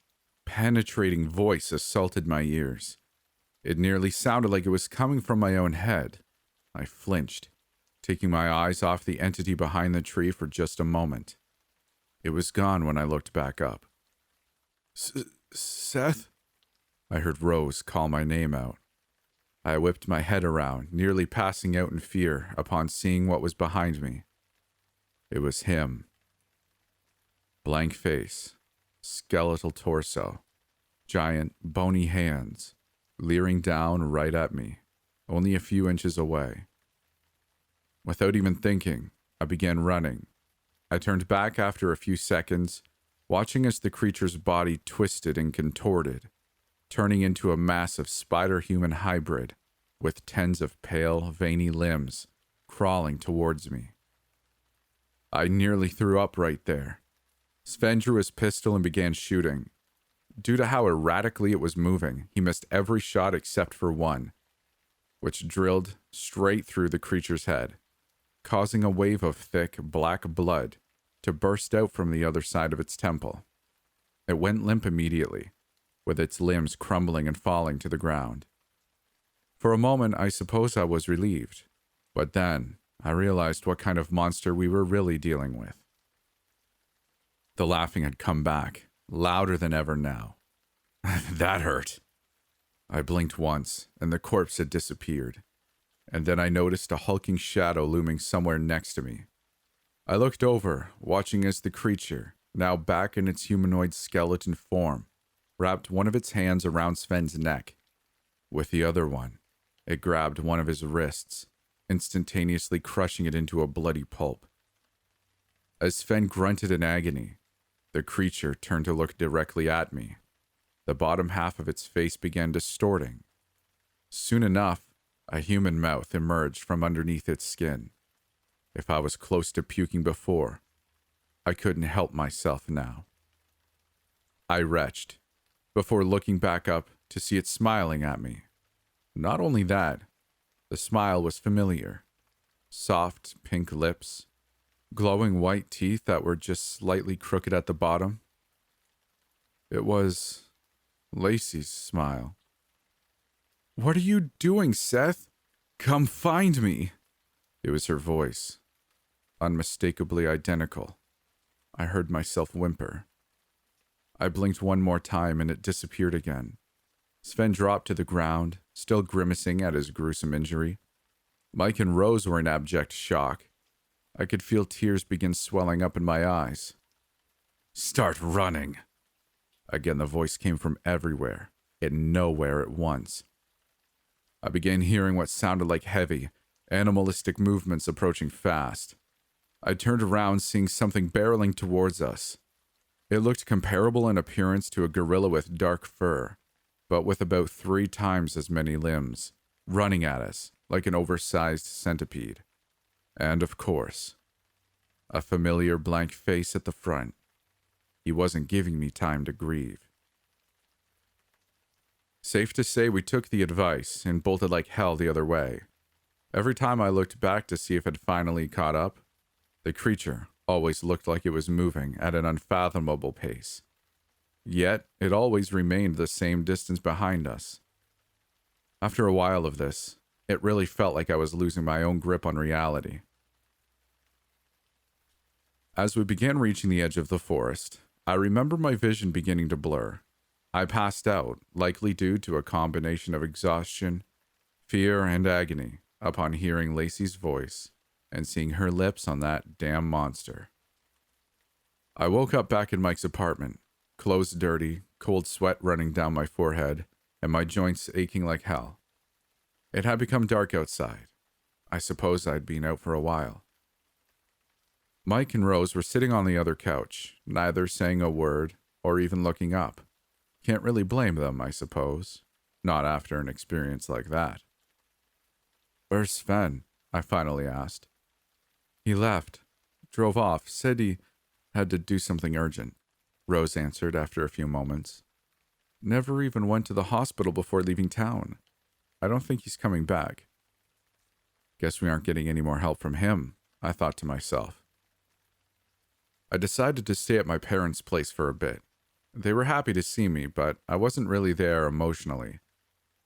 penetrating voice assaulted my ears. It nearly sounded like it was coming from my own head. I flinched, taking my eyes off the entity behind the tree for just a moment. It was gone when I looked back up. Seth? I heard Rose call my name out. I whipped my head around, nearly passing out in fear upon seeing what was behind me. It was him. Blank face, skeletal torso, giant, bony hands, leering down right at me, only a few inches away. Without even thinking, I began running. I turned back after a few seconds, watching as the creature's body twisted and contorted, turning into a massive spider-human hybrid with tens of pale, veiny limbs crawling towards me. I nearly threw up right there. Sven drew his pistol and began shooting. Due to how erratically it was moving, he missed every shot except for one, which drilled straight through the creature's head, causing a wave of thick, black blood to burst out from the other side of its temple. It went limp immediately, with its limbs crumbling and falling to the ground. For a moment, I suppose I was relieved, but then I realized what kind of monster we were really dealing with. The laughing had come back, louder than ever now. That hurt, I blinked once, and the corpse had disappeared, and then I noticed a hulking shadow looming somewhere next to me. I looked over, watching as the creature, now back in its humanoid skeleton form, wrapped one of its hands around Sven's neck. With the other one, it grabbed one of his wrists, instantaneously crushing it into a bloody pulp. As Sven grunted in agony, the creature turned to look directly at me. The bottom half of its face began distorting. Soon enough, a human mouth emerged from underneath its skin. If I was close to puking before, I couldn't help myself now. I retched, before looking back up to see it smiling at me. Not only that, the smile was familiar. Soft pink lips, glowing white teeth that were just slightly crooked at the bottom. It was Lacey's smile. "What are you doing, Seth? Come find me!" It was her voice, unmistakably identical. I heard myself whimper. I blinked one more time and it disappeared again. Sven dropped to the ground, still grimacing at his gruesome injury. Mike and Rose were in abject shock. I could feel tears begin swelling up in my eyes. "Start running!" Again, the voice came from everywhere, and nowhere at once. I began hearing what sounded like heavy, animalistic movements approaching fast. I turned around, seeing something barreling towards us. It looked comparable in appearance to a gorilla with dark fur, but with about 3 times as many limbs, running at us like an oversized centipede. And of course, a familiar blank face at the front. He wasn't giving me time to grieve. Safe to say we took the advice and bolted like hell the other way. Every time I looked back to see if it finally caught up, the creature always looked like it was moving at an unfathomable pace. Yet, it always remained the same distance behind us. After a while of this, it really felt like I was losing my own grip on reality. As we began reaching the edge of the forest, I remember my vision beginning to blur. I passed out, likely due to a combination of exhaustion, fear, and agony, upon hearing Lacey's voice and seeing her lips on that damn monster. I woke up back in Mike's apartment, clothes dirty, cold sweat running down my forehead, and my joints aching like hell. It had become dark outside. I suppose I'd been out for a while. Mike and Rose were sitting on the other couch, neither saying a word or even looking up. Can't really blame them, I suppose. Not after an experience like that. "Where's Sven?" I finally asked. "He left. Drove off. Said he had to do something urgent," Rose answered after a few moments. "Never even went to the hospital before leaving town. I don't think he's coming back." Guess we aren't getting any more help from him, I thought to myself. I decided to stay at my parents' place for a bit. They were happy to see me, but I wasn't really there emotionally.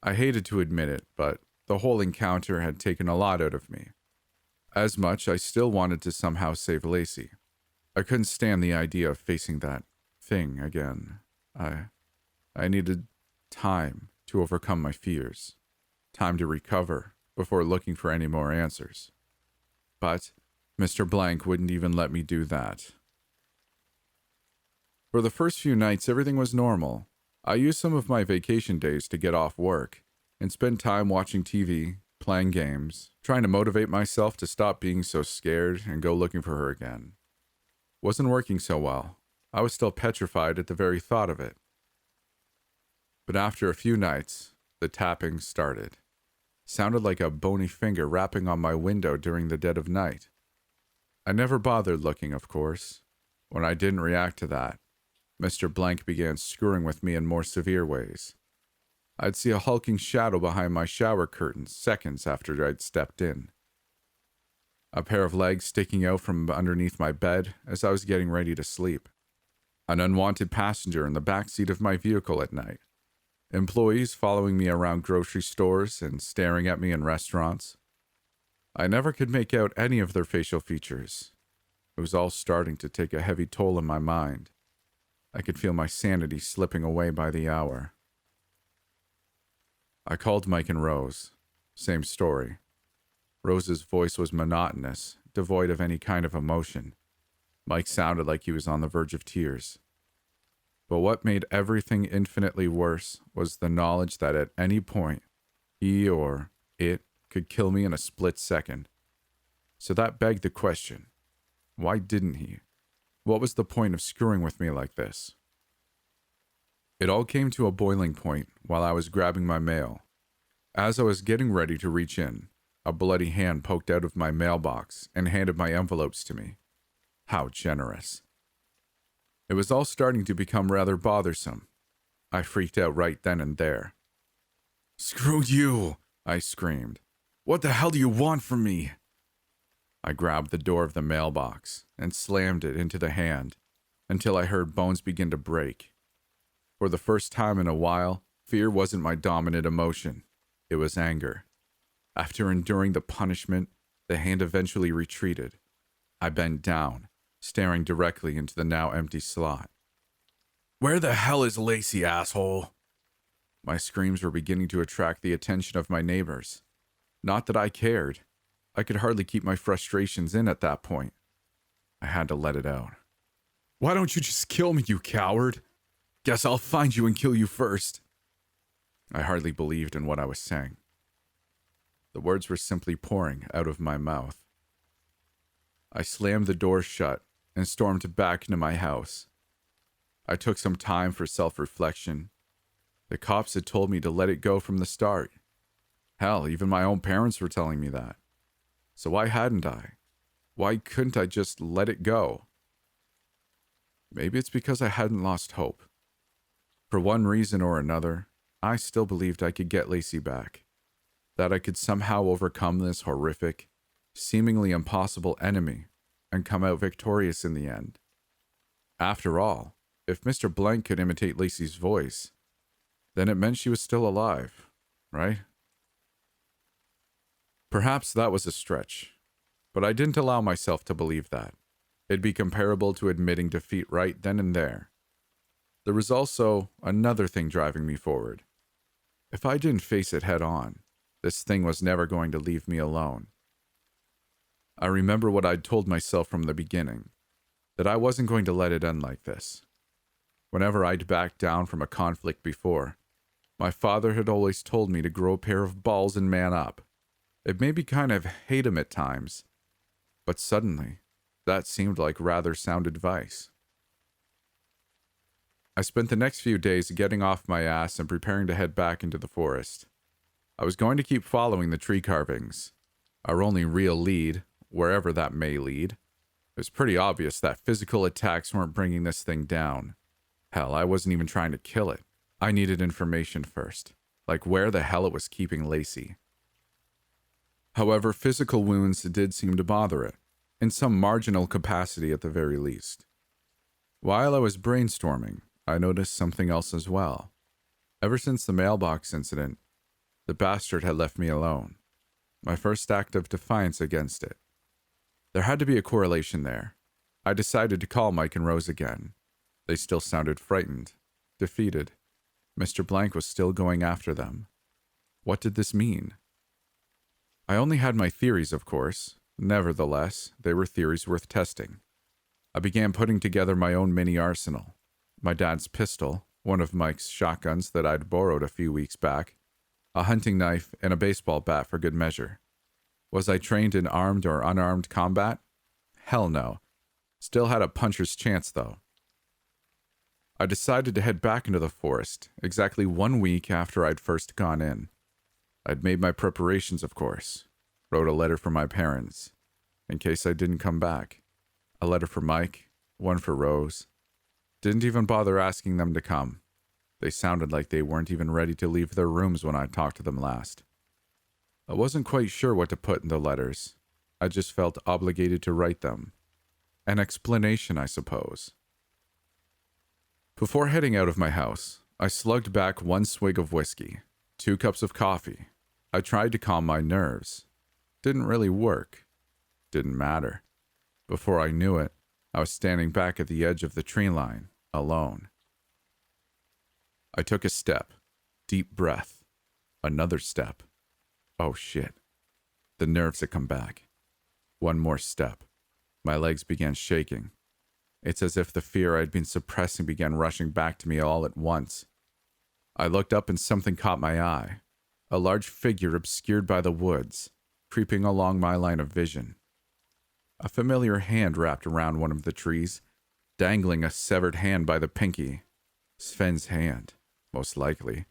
I hated to admit it, but the whole encounter had taken a lot out of me. As much, I still wanted to somehow save Lacey. I couldn't stand the idea of facing that thing again. I needed time to overcome my fears, time to recover before looking for any more answers. But Mr. Blank wouldn't even let me do that. For the first few nights, everything was normal. I used some of my vacation days to get off work and spend time watching TV, playing games, trying to motivate myself to stop being so scared and go looking for her again. Wasn't working so well. I was still petrified at the very thought of it. But after a few nights, the tapping started. Sounded like a bony finger rapping on my window during the dead of night. I never bothered looking, of course. When I didn't react to that, Mr. Blank began screwing with me in more severe ways. I'd see a hulking shadow behind my shower curtains seconds after I'd stepped in. A pair of legs sticking out from underneath my bed as I was getting ready to sleep. An unwanted passenger in the backseat of my vehicle at night. Employees following me around grocery stores and staring at me in restaurants. I never could make out any of their facial features. It was all starting to take a heavy toll on my mind. I could feel my sanity slipping away by the hour. I called Mike and Rose. Same story. Rose's voice was monotonous, devoid of any kind of emotion. Mike sounded like he was on the verge of tears. But what made everything infinitely worse was the knowledge that at any point, he or it could kill me in a split second. So that begged the question, why didn't he? What was the point of screwing with me like this? It all came to a boiling point while I was grabbing my mail. As I was getting ready to reach in, a bloody hand poked out of my mailbox and handed my envelopes to me. How generous. It was all starting to become rather bothersome. I freaked out right then and there. "Screw you!" I screamed. "What the hell do you want from me?" I grabbed the door of the mailbox and slammed it into the hand until I heard bones begin to break. For the first time in a while, fear wasn't my dominant emotion. It was anger. After enduring the punishment, the hand eventually retreated. I bent down, staring directly into the now empty slot. "Where the hell is Lacey, asshole?" My screams were beginning to attract the attention of my neighbors. Not that I cared. I could hardly keep my frustrations in at that point. I had to let it out. "Why don't you just kill me, you coward? Guess I'll find you and kill you first." I hardly believed in what I was saying. The words were simply pouring out of my mouth. I slammed the door shut and stormed back into my house. I took some time for self-reflection. The cops had told me to let it go from the start. Hell, even my own parents were telling me that. So why hadn't I? Why couldn't I just let it go? Maybe it's because I hadn't lost hope. For one reason or another, I still believed I could get Lacey back. That I could somehow overcome this horrific, seemingly impossible enemy and come out victorious in the end. After all, if Mr. Blank could imitate Lacey's voice, then it meant she was still alive, right? Perhaps that was a stretch, but I didn't allow myself to believe that. It'd be comparable to admitting defeat right then and there. There was also another thing driving me forward. If I didn't face it head on, this thing was never going to leave me alone. I remember what I'd told myself from the beginning, that I wasn't going to let it end like this. Whenever I'd backed down from a conflict before, my father had always told me to grow a pair of balls and man up. It made me kind of hate him at times, but suddenly, that seemed like rather sound advice. I spent the next few days getting off my ass and preparing to head back into the forest. I was going to keep following the tree carvings, our only real lead, wherever that may lead. It was pretty obvious that physical attacks weren't bringing this thing down. Hell, I wasn't even trying to kill it. I needed information first, like where the hell it was keeping Lacey. However, physical wounds did seem to bother it, in some marginal capacity at the very least. While I was brainstorming, I noticed something else as well. Ever since the mailbox incident, the bastard had left me alone. My first act of defiance against it. There had to be a correlation there. I decided to call Mike and Rose again. They still sounded frightened, defeated. Mr. Blank was still going after them. What did this mean? I only had my theories, of course. Nevertheless, they were theories worth testing. I began putting together my own mini arsenal. My dad's pistol, one of Mike's shotguns that I'd borrowed a few weeks back, a hunting knife, and a baseball bat for good measure. Was I trained in armed or unarmed combat? Hell no. Still had a puncher's chance, though. I decided to head back into the forest exactly 1 week after I'd first gone in. I'd made my preparations, of course. Wrote a letter for my parents, in case I didn't come back. A letter for Mike, one for Rose. Didn't even bother asking them to come. They sounded like they weren't even ready to leave their rooms when I talked to them last. I wasn't quite sure what to put in the letters. I just felt obligated to write them. An explanation, I suppose. Before heading out of my house, I slugged back 1 swig of whiskey, 2 cups of coffee. I tried to calm my nerves. Didn't really work. Didn't matter. Before I knew it, I was standing back at the edge of the tree line, alone. I took a step, deep breath. Another step. Oh shit. The nerves had come back. One more step. My legs began shaking. It's as if the fear I'd been suppressing began rushing back to me all at once. I looked up and something caught my eye. A large figure obscured by the woods, creeping along my line of vision. A familiar hand wrapped around one of the trees, dangling a severed hand by the pinky. Sven's hand, most likely.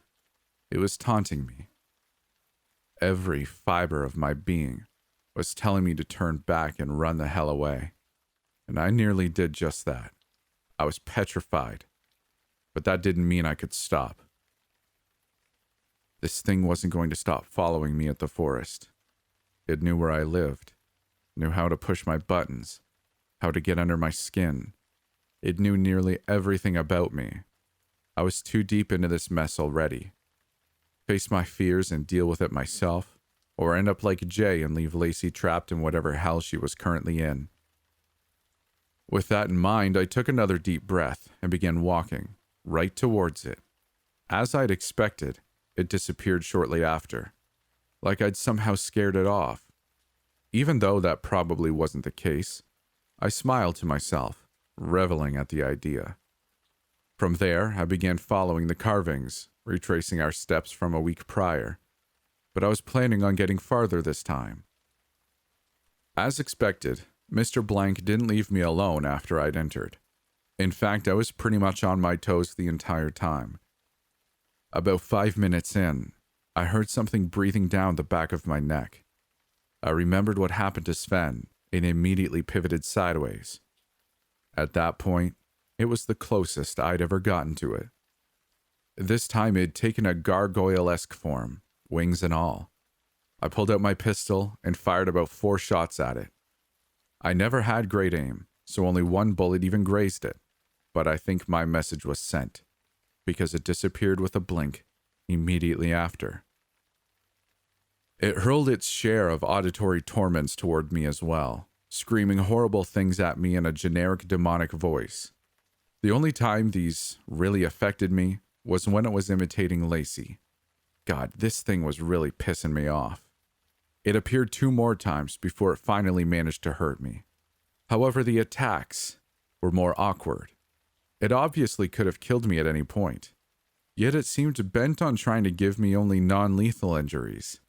It was taunting me. Every fiber of my being was telling me to turn back and run the hell away. And I nearly did just that. I was petrified. But that didn't mean I could stop. This thing wasn't going to stop following me at the forest. It knew where I lived, knew how to push my buttons, how to get under my skin. It knew nearly everything about me. I was too deep into this mess already. Face my fears and deal with it myself, or end up like Jay and leave Lacey trapped in whatever hell she was currently in. With that in mind, I took another deep breath and began walking, right towards it. As I'd expected, it disappeared shortly after, like I'd somehow scared it off. Even though that probably wasn't the case, I smiled to myself, reveling at the idea. From there, I began following the carvings, retracing our steps from a week prior, but I was planning on getting farther this time. As expected, Mr. Blank didn't leave me alone after I'd entered. In fact, I was pretty much on my toes the entire time. About 5 minutes in, I heard something breathing down the back of my neck. I remembered what happened to Sven and immediately pivoted sideways. At that point, it was the closest I'd ever gotten to it. This time it'd taken a gargoyle-esque form, wings and all. I pulled out my pistol and fired about 4 shots at it. I never had great aim, so only one bullet even grazed it, but I think my message was sent, because it disappeared with a blink immediately after. It hurled its share of auditory torments toward me as well, screaming horrible things at me in a generic demonic voice. The only time these really affected me was when it was imitating Lacey. God, this thing was really pissing me off. It appeared 2 more times before it finally managed to hurt me. However, the attacks were more awkward. It obviously could have killed me at any point, yet it seemed bent on trying to give me only non-lethal injuries.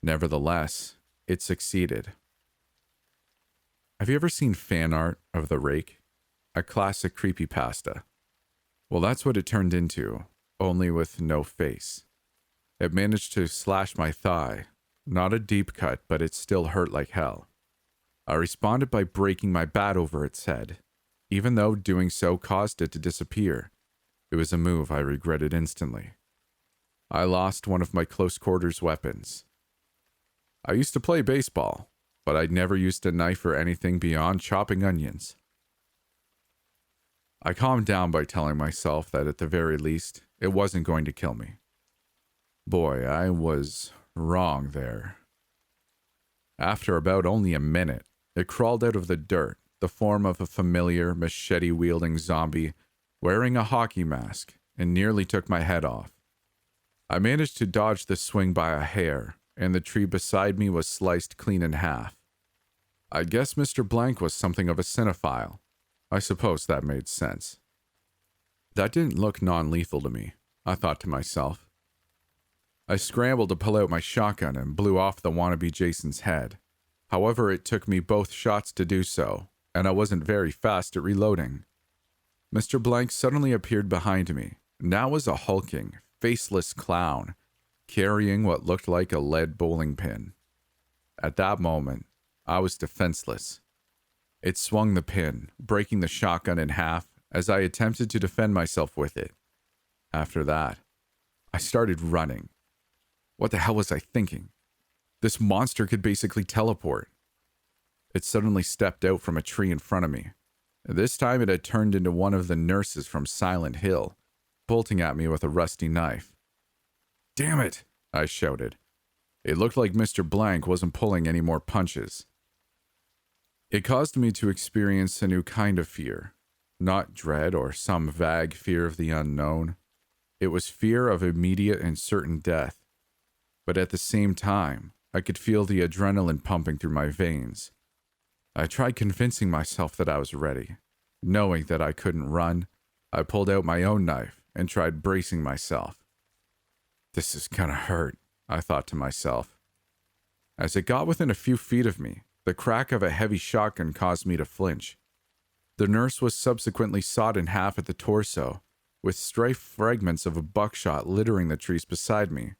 Nevertheless, it succeeded. Have you ever seen fan art of the Rake? A classic creepypasta. Well, that's what it turned into, only with no face. It managed to slash my thigh. Not a deep cut, but it still hurt like hell. I responded by breaking my bat over its head, even though doing so caused it to disappear. It was a move I regretted instantly. I lost one of my close quarters weapons. I used to play baseball, but I'd never used a knife or anything beyond chopping onions. I calmed down by telling myself that at the very least, it wasn't going to kill me. Boy, I was wrong there. After about only a minute, it crawled out of the dirt, the form of a familiar machete-wielding zombie wearing a hockey mask, and nearly took my head off. I managed to dodge the swing by a hair, and the tree beside me was sliced clean in half. I guess Mr. Blank was something of a cinephile. I suppose that made sense. That didn't look non-lethal to me, I thought to myself. I scrambled to pull out my shotgun and blew off the wannabe Jason's head. However, it took me both shots to do so, and I wasn't very fast at reloading. Mr. Blank suddenly appeared behind me, now as a hulking, faceless clown, carrying what looked like a lead bowling pin. At that moment, I was defenseless. It swung the pin, breaking the shotgun in half as I attempted to defend myself with it. After that, I started running. What the hell was I thinking? This monster could basically teleport. It suddenly stepped out from a tree in front of me. This time it had turned into one of the nurses from Silent Hill, bolting at me with a rusty knife. "Damn it!" I shouted. It looked like Mr. Blank wasn't pulling any more punches. It caused me to experience a new kind of fear. Not dread or some vague fear of the unknown. It was fear of immediate and certain death. but at the same time, I could feel the adrenaline pumping through my veins. I tried convincing myself that I was ready. Knowing that I couldn't run, I pulled out my own knife and tried bracing myself. This is gonna hurt, I thought to myself. As it got within a few feet of me, the crack of a heavy shotgun caused me to flinch. The nurse was subsequently sawed in half at the torso, with stray fragments of a buckshot littering the trees beside me.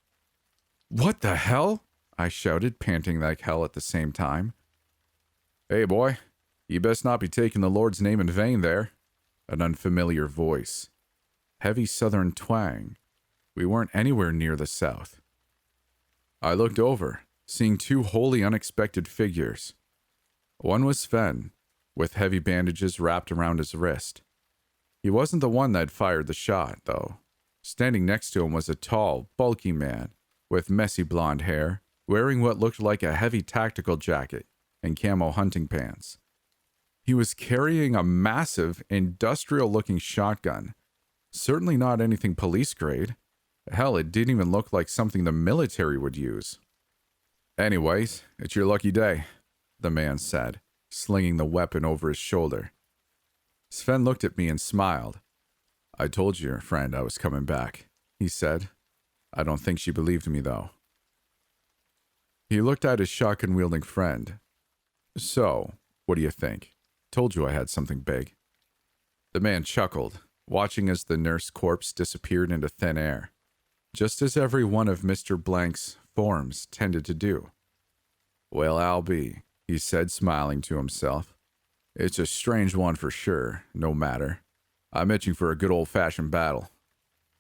What the hell? I shouted, panting like hell at the same time. Hey, boy, you best not be taking the Lord's name in vain there. An unfamiliar voice. Heavy southern twang. We weren't anywhere near the south. I looked over, seeing two wholly unexpected figures. One was Sven, with heavy bandages wrapped around his wrist. He wasn't the one that fired the shot, though. Standing next to him was a tall, bulky man with messy blonde hair, wearing what looked like a heavy tactical jacket and camo hunting pants. He was carrying a massive, industrial-looking shotgun. Certainly not anything police grade. Hell, it didn't even look like something the military would use. Anyways, it's your lucky day, the man said, slinging the weapon over his shoulder. Sven looked at me and smiled. I told your friend I was coming back, he said. I don't think she believed me, though. He looked at his shotgun-wielding friend. So, what do you think? Told you I had something big. The man chuckled, watching as the nurse corpse disappeared into thin air, just as every one of Mr. Blank's forms tended to do. Well, I'll be, he said, smiling to himself. It's a strange one for sure, no matter. I'm itching for a good old-fashioned battle.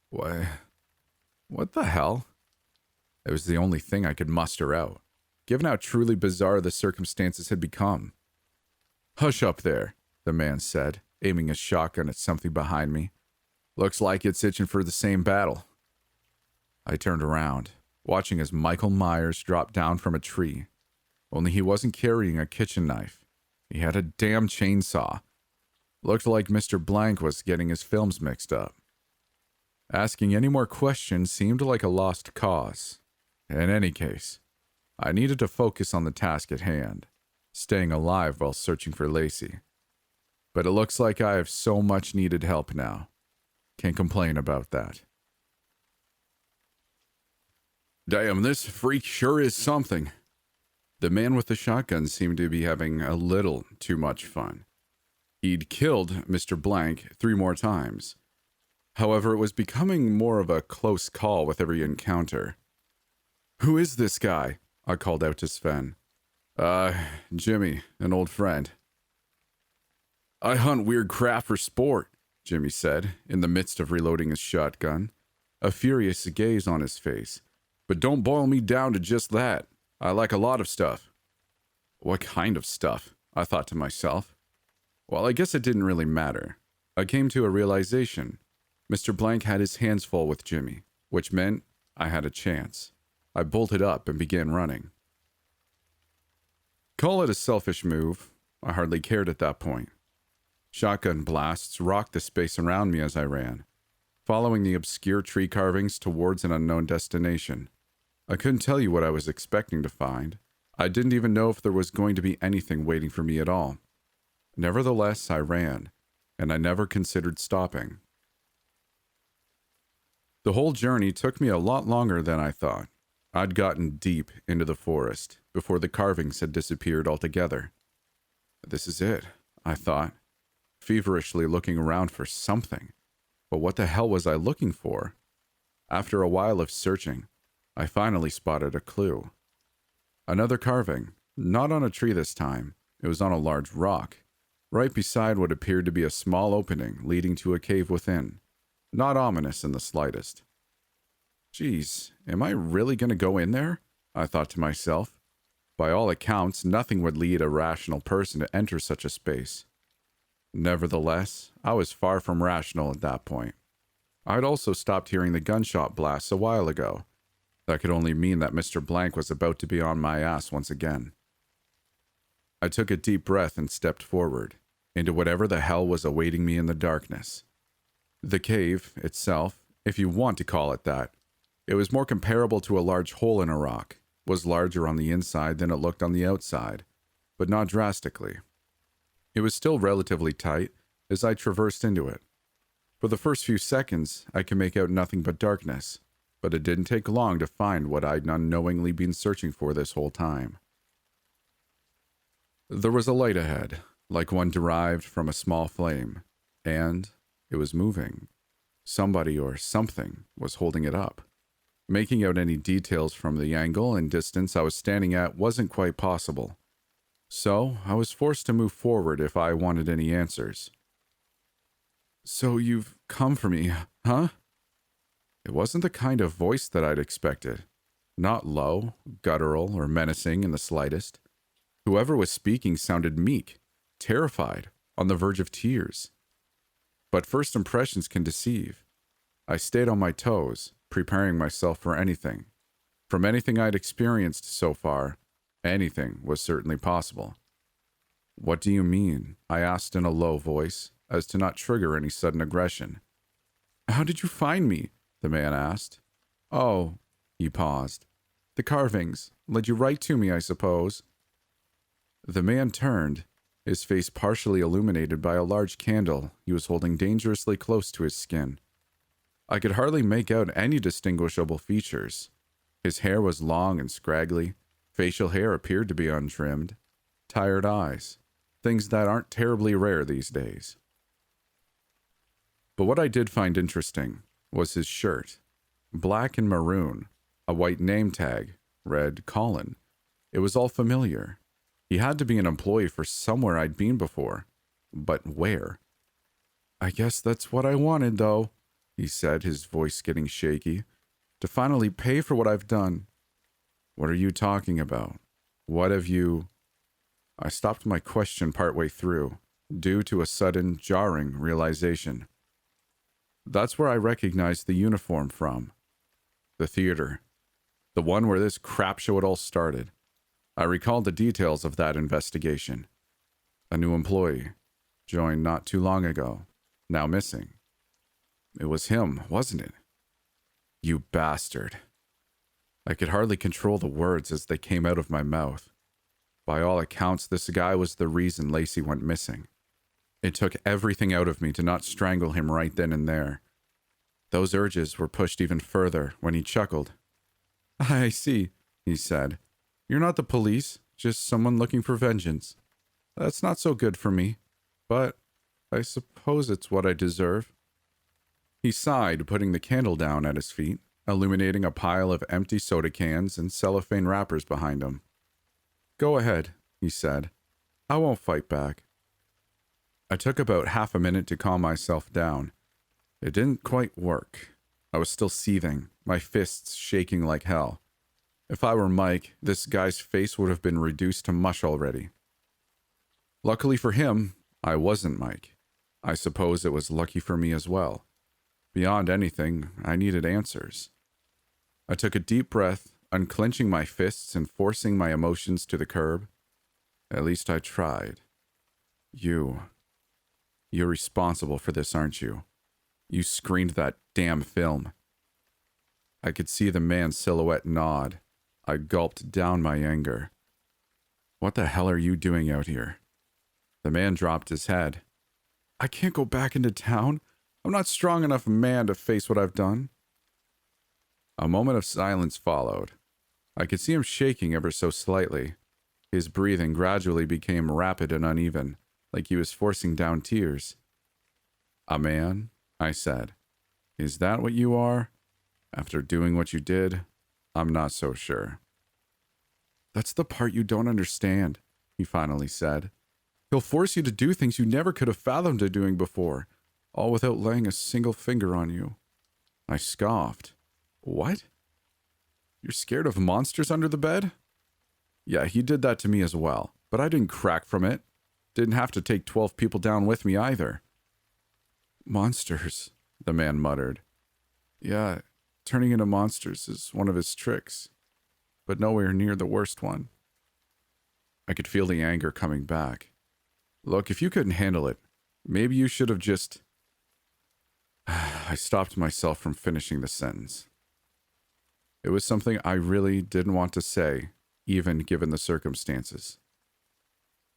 What the hell? It was the only thing I could muster out, given how truly bizarre the circumstances had become. Hush up there, the man said, aiming his shotgun at something behind me. Looks like it's itching for the same battle. I turned around, watching as Michael Myers dropped down from a tree. Only he wasn't carrying a kitchen knife. He had a damn chainsaw. Looked like Mr. Blank was getting his films mixed up. Asking any more questions seemed like a lost cause. In any case, I needed to focus on the task at hand, staying alive while searching for Lacey. But it looks like I have so much needed help now. Can't complain about that. Damn, this freak sure is something. The man with the shotgun seemed to be having a little too much fun. He'd killed Mr. Blank 3 more times. However, it was becoming more of a close call with every encounter. Who is this guy? I called out to Sven. Jimmy, an old friend. I hunt weird crap for sport, Jimmy said, in the midst of reloading his shotgun, a furious gaze on his face. But don't boil me down to just that. I like a lot of stuff. What kind of stuff? I thought to myself. Well, I guess it didn't really matter. I came to a realization. Mr. Blank had his hands full with Jimmy, which meant I had a chance. I bolted up and began running. Call it a selfish move. I hardly cared at that point. Shotgun blasts rocked the space around me as I ran, following the obscure tree carvings towards an unknown destination. I couldn't tell you what I was expecting to find. I didn't even know if there was going to be anything waiting for me at all. Nevertheless, I ran, and I never considered stopping. The whole journey took me a lot longer than I thought. I'd gotten deep into the forest before the carvings had disappeared altogether. This is it, I thought, feverishly looking around for something. But what the hell was I looking for? After a while of searching, I finally spotted a clue. Another carving, not on a tree this time. It was on a large rock, right beside what appeared to be a small opening leading to a cave within. Not ominous in the slightest. Geez, am I really going to go in there? I thought to myself. By all accounts, nothing would lead a rational person to enter such a space. Nevertheless, I was far from rational at that point. I'd also stopped hearing the gunshot blasts a while ago. That could only mean that Mr. Blank was about to be on my ass once again. I took a deep breath and stepped forward, into whatever the hell was awaiting me in the darkness. The cave itself, if you want to call it that, It was more comparable to a large hole in a rock, was larger on the inside than it looked on the outside, but not drastically. It was still relatively tight as I traversed into it. For the first few seconds, I could make out nothing but darkness, but it didn't take long to find what I'd unknowingly been searching for this whole time. There was a light ahead, like one derived from a small flame, and it was moving. Somebody or something was holding it up. Making out any details from the angle and distance I was standing at wasn't quite possible, so I was forced to move forward if I wanted any answers. "So you've come for me, huh?" It wasn't the kind of voice that I'd expected. Not low, guttural, or menacing in the slightest. Whoever was speaking sounded meek, terrified, on the verge of tears. But first impressions can deceive. I stayed on my toes, preparing myself for anything. From anything I'd experienced so far, anything was certainly possible. "What do you mean?" I asked in a low voice, as to not trigger any sudden aggression. "How did you find me?" the man asked. "Oh," he paused. "The carvings led you right to me, I suppose." The man turned, his face partially illuminated by a large candle he was holding dangerously close to his skin. I could hardly make out any distinguishable features. His hair was long and scraggly, facial hair appeared to be untrimmed, tired eyes, things that aren't terribly rare these days. But what I did find interesting was his shirt. Black and maroon, a white name tag, read Colin. It was all familiar. He had to be an employee for somewhere I'd been before. But where? "I guess that's what I wanted, though," he said, his voice getting shaky. "To finally pay for what I've done." "What are you talking about? What have you—" I stopped my question partway through, due to a sudden, jarring realization. That's where I recognized the uniform from. The theater. The one where this crap show had all started. I recalled the details of that investigation. A new employee, joined not too long ago, now missing. It was him, wasn't it? "You bastard." I could hardly control the words as they came out of my mouth. By all accounts, this guy was the reason Lacey went missing. It took everything out of me to not strangle him right then and there. Those urges were pushed even further when he chuckled. "I see," he said. "You're not the police, just someone looking for vengeance. That's not so good for me, but I suppose it's what I deserve." He sighed, putting the candle down at his feet, illuminating a pile of empty soda cans and cellophane wrappers behind him. "Go ahead," he said. "I won't fight back." I took about half a minute to calm myself down. It didn't quite work. I was still seething, my fists shaking like hell. If I were Mike, this guy's face would have been reduced to mush already. Luckily for him, I wasn't Mike. I suppose it was lucky for me as well. Beyond anything, I needed answers. I took a deep breath, unclenching my fists and forcing my emotions to the curb. At least I tried. You're responsible for this, aren't you? You screened that damn film." I could see the man's silhouette nod. I gulped down my anger. "What the hell are you doing out here?" The man dropped his head. "I can't go back into town. I'm not strong enough a man to face what I've done." A moment of silence followed. I could see him shaking ever so slightly. His breathing gradually became rapid and uneven, like he was forcing down tears. "A man?" I said. "Is that what you are? After doing what you did, I'm not so sure." "That's the part you don't understand," he finally said. "He'll force you to do things you never could have fathomed doing before, all without laying a single finger on you." I scoffed. "What? You're scared of monsters under the bed?" "Yeah, he did that to me as well, but I didn't crack from it. Didn't have to take 12 people down with me either." "Monsters," the man muttered. "Yeah, turning into monsters is one of his tricks, but nowhere near the worst one." I could feel the anger coming back. "Look, if you couldn't handle it, maybe you should have just—" I stopped myself from finishing the sentence. It was something I really didn't want to say, even given the circumstances.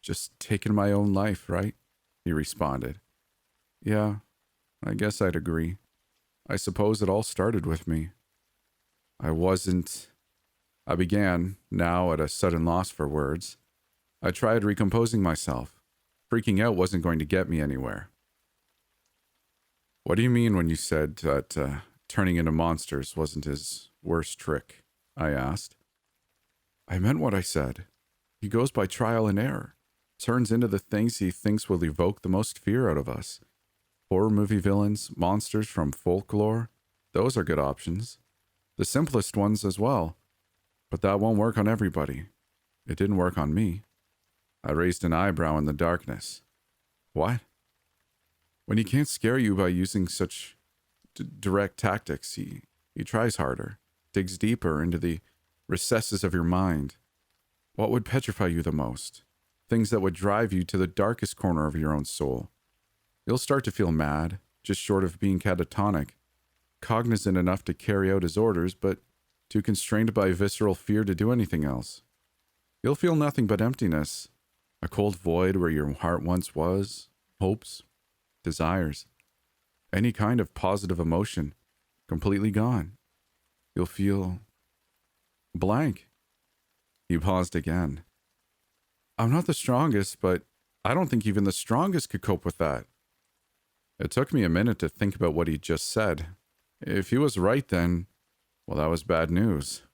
Just taking my own life, right? He responded. Yeah, I guess I'd agree. I suppose it all started with me. I began, now at a sudden loss for words. I tried recomposing myself. Freaking out wasn't going to get me anywhere. What do you mean when you said that turning into monsters wasn't his worst trick? I asked. I meant what I said. He goes by trial and error. Turns into the things he thinks will evoke the most fear out of us. Horror movie villains, monsters from folklore, those are good options. The simplest ones as well. But that won't work on everybody. It didn't work on me. I raised an eyebrow in the darkness. What? When he can't scare you by using such direct tactics, he tries harder, digs deeper into the recesses of your mind. What would petrify you the most? Things that would drive you to the darkest corner of your own soul. You'll start to feel mad, just short of being catatonic, cognizant enough to carry out his orders, but too constrained by visceral fear to do anything else. You'll feel nothing but emptiness, a cold void where your heart once was, hopes, desires, any kind of positive emotion, completely gone. You'll feel blank. He paused again. I'm not the strongest, but I don't think even the strongest could cope with that. It took me a minute to think about what he just said. If he was right then, well, that was bad news.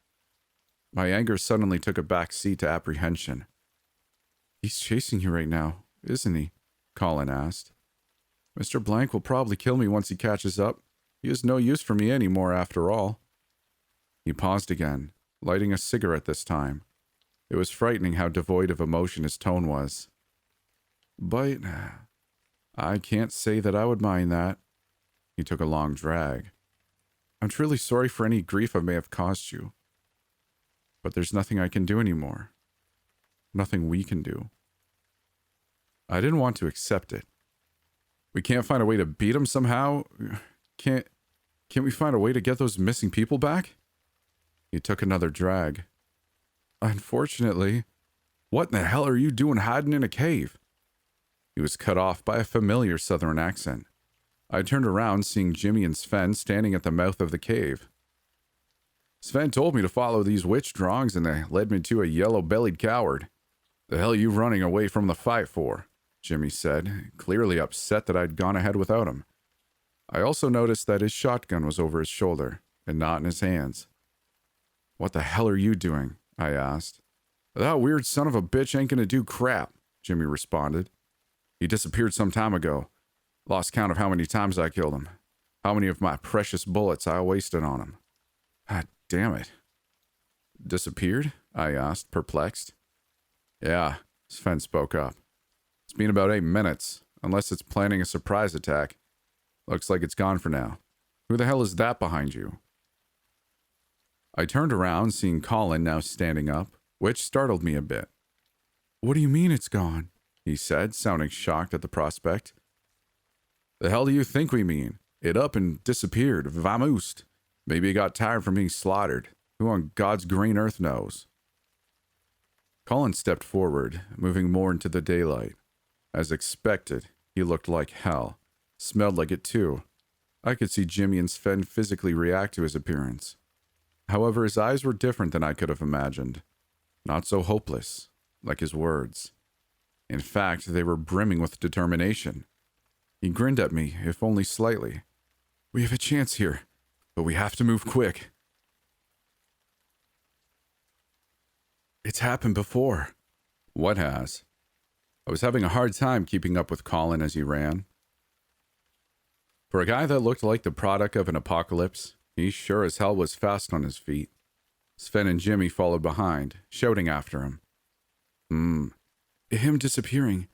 My anger suddenly took a back seat to apprehension. He's chasing you right now, isn't he? Colin asked. Mr. Blank will probably kill me once he catches up. He is no use for me anymore after all. He paused again, lighting a cigarette this time. It was frightening how devoid of emotion his tone was. But I can't say that I would mind that. He took a long drag. I'm truly sorry for any grief I may have caused you. But there's nothing I can do anymore. Nothing we can do. I didn't want to accept it. We can't find a way to beat him somehow? Can't we find a way to get those missing people back? He took another drag. Unfortunately, what in the hell are you doing hiding in a cave? He was cut off by a familiar southern accent. I turned around, seeing Jimmy and Sven standing at the mouth of the cave. Sven told me to follow these witch drawings, and they led me to a yellow-bellied coward. The hell you running away from the fight for? Jimmy said, clearly upset that I'd gone ahead without him. I also noticed that his shotgun was over his shoulder, and not in his hands. What the hell are you doing? I asked. That weird son of a bitch ain't gonna do crap, Jimmy responded. He disappeared some time ago. Lost count of how many times I killed him. How many of my precious bullets I wasted on him. Ah, damn it. Disappeared? I asked, perplexed. Yeah, Sven spoke up. It's been about 8 minutes, unless it's planning a surprise attack. Looks like it's gone for now. Who the hell is that behind you? I turned around, seeing Colin now standing up, which startled me a bit. What do you mean it's gone? He said, sounding shocked at the prospect. The hell do you think we mean? It up and disappeared, vamoosed. Maybe it got tired from being slaughtered. Who on God's green earth knows? Colin stepped forward, moving more into the daylight. As expected, he looked like hell. Smelled like it too. I could see Jimmy and Sven physically react to his appearance. However, his eyes were different than I could have imagined. Not so hopeless, like his words. In fact, they were brimming with determination. He grinned at me, if only slightly. We have a chance here, but we have to move quick. It's happened before. What has? I was having a hard time keeping up with Colin as he ran. For a guy that looked like the product of an apocalypse, he sure as hell was fast on his feet. Sven and Jimmy followed behind, shouting after him. Him disappearing.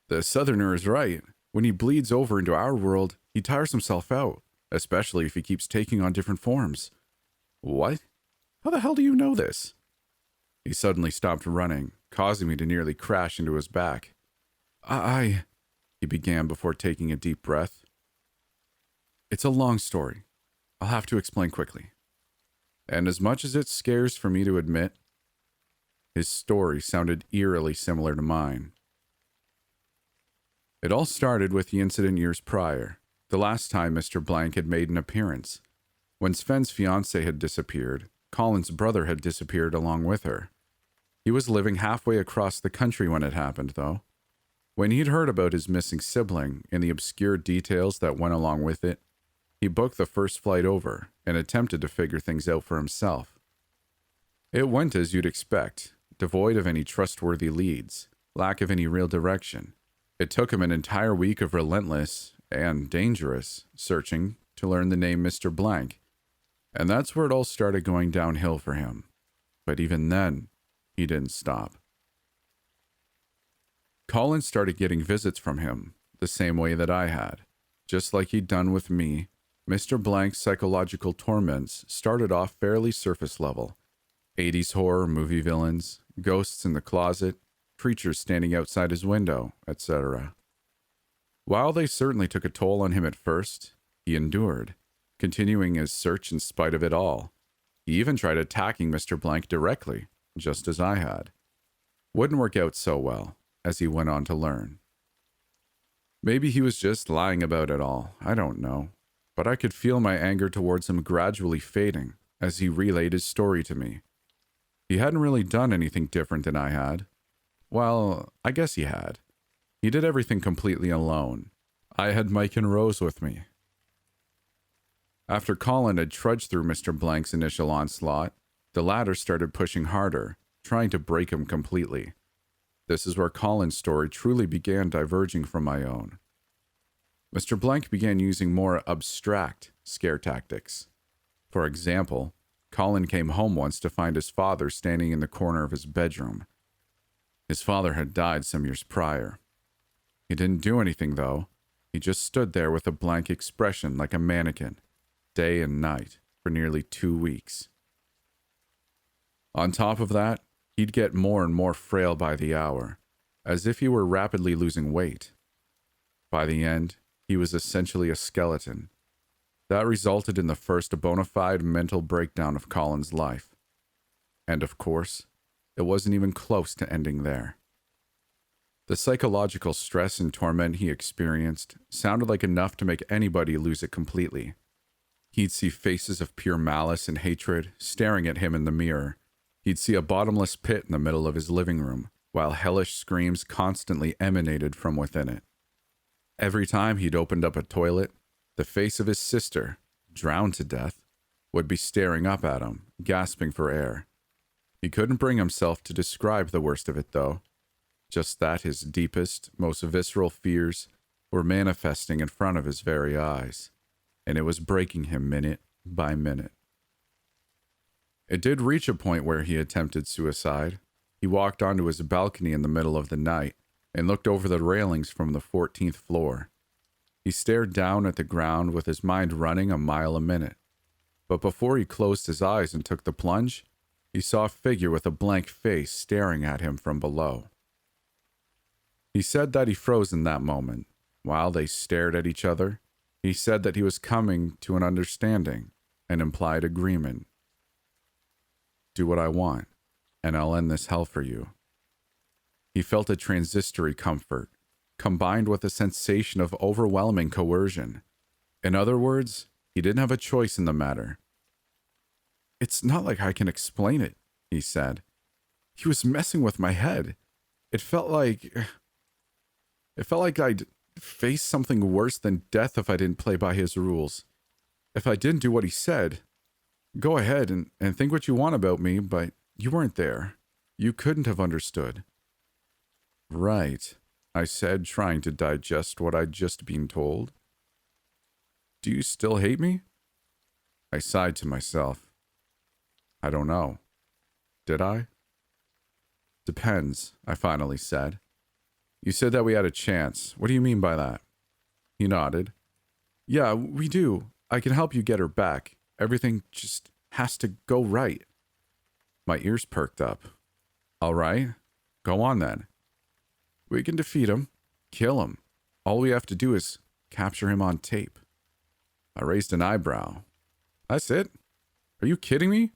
The Southerner is right. When he bleeds over into our world, he tires himself out, especially if he keeps taking on different forms. What? How the hell do you know this? He suddenly stopped running, causing me to nearly crash into his back. He began before taking a deep breath. It's a long story. I'll have to explain quickly. And as much as it scares for me to admit, his story sounded eerily similar to mine. It all started with the incident years prior, the last time Mr. Blank had made an appearance. When Sven's fiancée had disappeared, Colin's brother had disappeared along with her. He was living halfway across the country when it happened, though. When he'd heard about his missing sibling and the obscure details that went along with it, he booked the first flight over and attempted to figure things out for himself. It went as you'd expect, devoid of any trustworthy leads, lack of any real direction. It took him an entire week of relentless and dangerous searching to learn the name Mr. Blank, and that's where it all started going downhill for him. But even then, he didn't stop. Colin started getting visits from him, the same way that I had. Just like he'd done with me, Mr. Blank's psychological torments started off fairly surface level. 80s horror movie villains, ghosts in the closet, creatures standing outside his window, etc. While they certainly took a toll on him at first, he endured, continuing his search in spite of it all. He even tried attacking Mr. Blank directly, just as I had. Wouldn't work out so well, as he went on to learn. Maybe he was just lying about it all, I don't know. But I could feel my anger towards him gradually fading as he relayed his story to me. He hadn't really done anything different than I had. Well, I guess he had. He did everything completely alone. I had Mike and Rose with me. After Colin had trudged through Mr. Blank's initial onslaught, the latter started pushing harder, trying to break him completely. This is where Colin's story truly began diverging from my own. Mr. Blank began using more abstract scare tactics. For example, Colin came home once to find his father standing in the corner of his bedroom. His father had died some years prior. He didn't do anything, though. He just stood there with a blank expression like a mannequin, day and night, for nearly 2 weeks. On top of that, he'd get more and more frail by the hour, as if he were rapidly losing weight. By the end, he was essentially a skeleton. That resulted in the first bona fide mental breakdown of Colin's life. And of course, it wasn't even close to ending there. The psychological stress and torment he experienced sounded like enough to make anybody lose it completely. He'd see faces of pure malice and hatred staring at him in the mirror. He'd see a bottomless pit in the middle of his living room, while hellish screams constantly emanated from within it. Every time he'd opened up a toilet, the face of his sister, drowned to death, would be staring up at him, gasping for air. He couldn't bring himself to describe the worst of it, though. Just that his deepest, most visceral fears were manifesting in front of his very eyes, and it was breaking him minute by minute. It did reach a point where he attempted suicide. He walked onto his balcony in the middle of the night and looked over the railings from the 14th floor. He stared down at the ground with his mind running a mile a minute. But before he closed his eyes and took the plunge, he saw a figure with a blank face staring at him from below. He said that he froze in that moment. While they stared at each other, he said that he was coming to an understanding, an implied agreement. Do what I want, and I'll end this hell for you. He felt a transitory comfort, combined with a sensation of overwhelming coercion. In other words, he didn't have a choice in the matter. It's not like I can explain it, he said. He was messing with my head. It felt like I'd face something worse than death if I didn't play by his rules. If I didn't do what he said, go ahead and think what you want about me, but you weren't there. You couldn't have understood. Right, I said, trying to digest what I'd just been told. Do you still hate me? I sighed to myself. I don't know. Did I? Depends, I finally said. You said that we had a chance. What do you mean by that? He nodded. Yeah, we do. I can help you get her back. Everything just has to go right. My ears perked up. All right. Go on then. We can defeat him. Kill him. All we have to do is capture him on tape. I raised an eyebrow. That's it? Are you kidding me?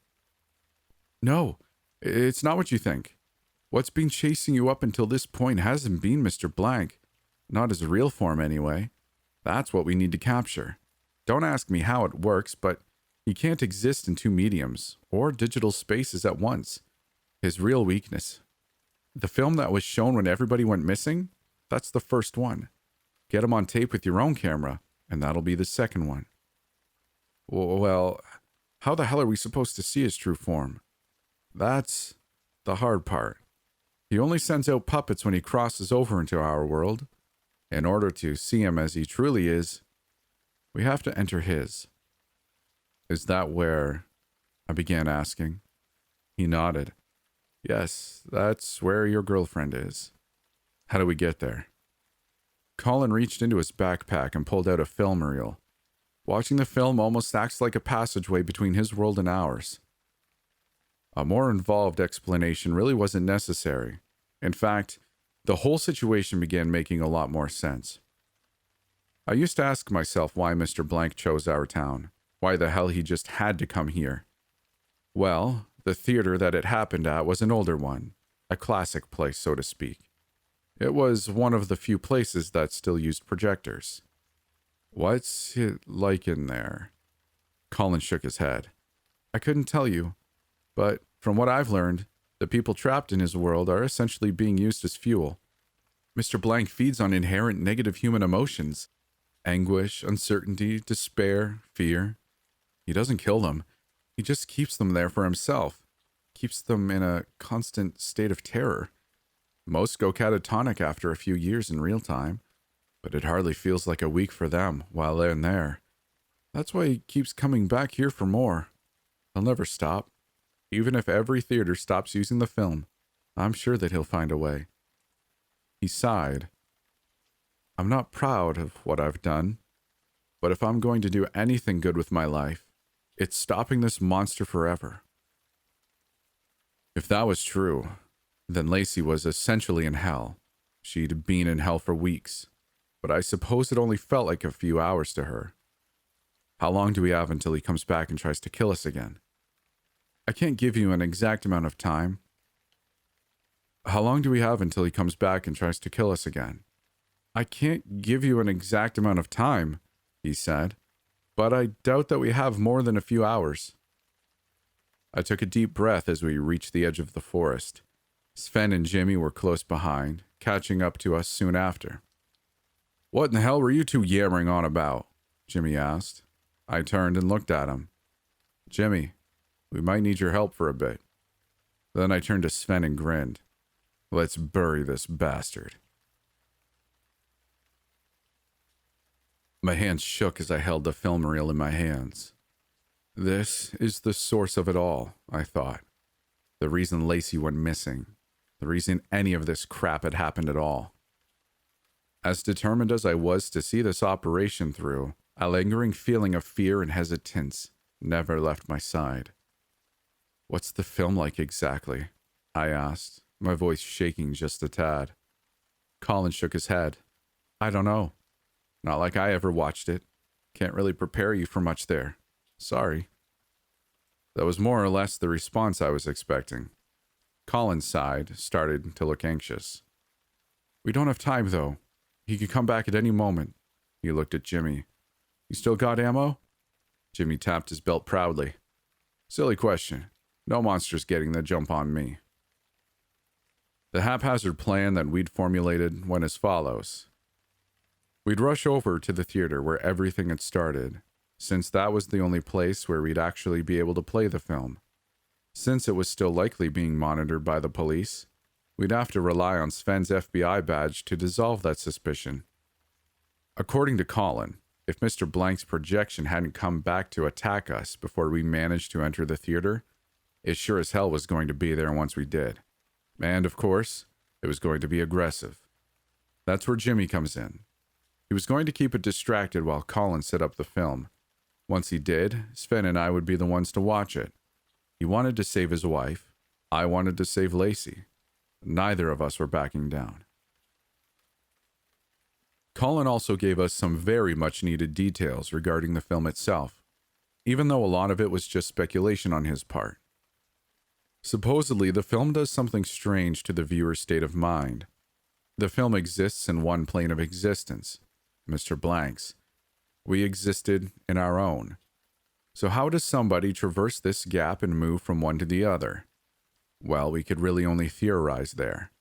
No, it's not what you think. What's been chasing you up until this point hasn't been Mr. Blank. Not his real form, anyway. That's what we need to capture. Don't ask me how it works, but he can't exist in two mediums or digital spaces at once. His real weakness. The film that was shown when everybody went missing? That's the first one. Get him on tape with your own camera, and that'll be the second one. Well, how the hell are we supposed to see his true form? That's the hard part. He only sends out puppets when he crosses over into our world. In order to see him as he truly is, we have to enter his. Is that where? I began asking. He nodded. Yes, that's where your girlfriend is. How do we get there? Colin reached into his backpack and pulled out a film reel. Watching the film almost acts like a passageway between his world and ours. A more involved explanation really wasn't necessary. In fact, the whole situation began making a lot more sense. I used to ask myself why Mr. Blank chose our town, why the hell he just had to come here. Well, the theater that it happened at was an older one, a classic place, so to speak. It was one of the few places that still used projectors. What's it like in there? Colin shook his head. I couldn't tell you, but from what I've learned, the people trapped in his world are essentially being used as fuel. Mr. Blank feeds on inherent negative human emotions. Anguish, uncertainty, despair, fear. He doesn't kill them. He just keeps them there for himself. Keeps them in a constant state of terror. Most go catatonic after a few years in real time, but it hardly feels like a week for them while they're in there. That's why he keeps coming back here for more. He'll never stop. Even if every theater stops using the film, I'm sure that he'll find a way. He sighed. I'm not proud of what I've done, but if I'm going to do anything good with my life, it's stopping this monster forever. If that was true, then Lacey was essentially in hell. She'd been in hell for weeks, but I suppose it only felt like a few hours to her. How long do we have until he comes back and tries to kill us again? I can't give you an exact amount of time. How long do we have until he comes back and tries to kill us again? I can't give you an exact amount of time, he said, but I doubt that we have more than a few hours. I took a deep breath as we reached the edge of the forest. Sven and Jimmy were close behind, catching up to us soon after. What in the hell were you two yammering on about? Jimmy asked. I turned and looked at him. Jimmy, we might need your help for a bit. Then I turned to Sven and grinned. Let's bury this bastard. My hands shook as I held the film reel in my hands. This is the source of it all, I thought. The reason Lacey went missing. The reason any of this crap had happened at all. As determined as I was to see this operation through, a lingering feeling of fear and hesitance never left my side. What's the film like exactly? I asked, my voice shaking just a tad. Colin shook his head. I don't know. Not like I ever watched it. Can't really prepare you for much there. Sorry. That was more or less the response I was expecting. Colin sighed, started to look anxious. We don't have time, though. He could come back at any moment. He looked at Jimmy. You still got ammo? Jimmy tapped his belt proudly. Silly question. No monster's getting the jump on me. The haphazard plan that we'd formulated went as follows. We'd rush over to the theater where everything had started, since that was the only place where we'd actually be able to play the film. Since it was still likely being monitored by the police, we'd have to rely on Sven's FBI badge to dissolve that suspicion. According to Colin, if Mr. Blank's projection hadn't come back to attack us before we managed to enter the theater, it sure as hell was going to be there once we did. And, of course, it was going to be aggressive. That's where Jimmy comes in. He was going to keep it distracted while Colin set up the film. Once he did, Sven and I would be the ones to watch it. He wanted to save his wife. I wanted to save Lacey. Neither of us were backing down. Colin also gave us some very much needed details regarding the film itself, even though a lot of it was just speculation on his part. Supposedly, the film does something strange to the viewer's state of mind. The film exists in one plane of existence, Mr. Blank's. We existed in our own. So how does somebody traverse this gap and move from one to the other? Well, we could really only theorize there.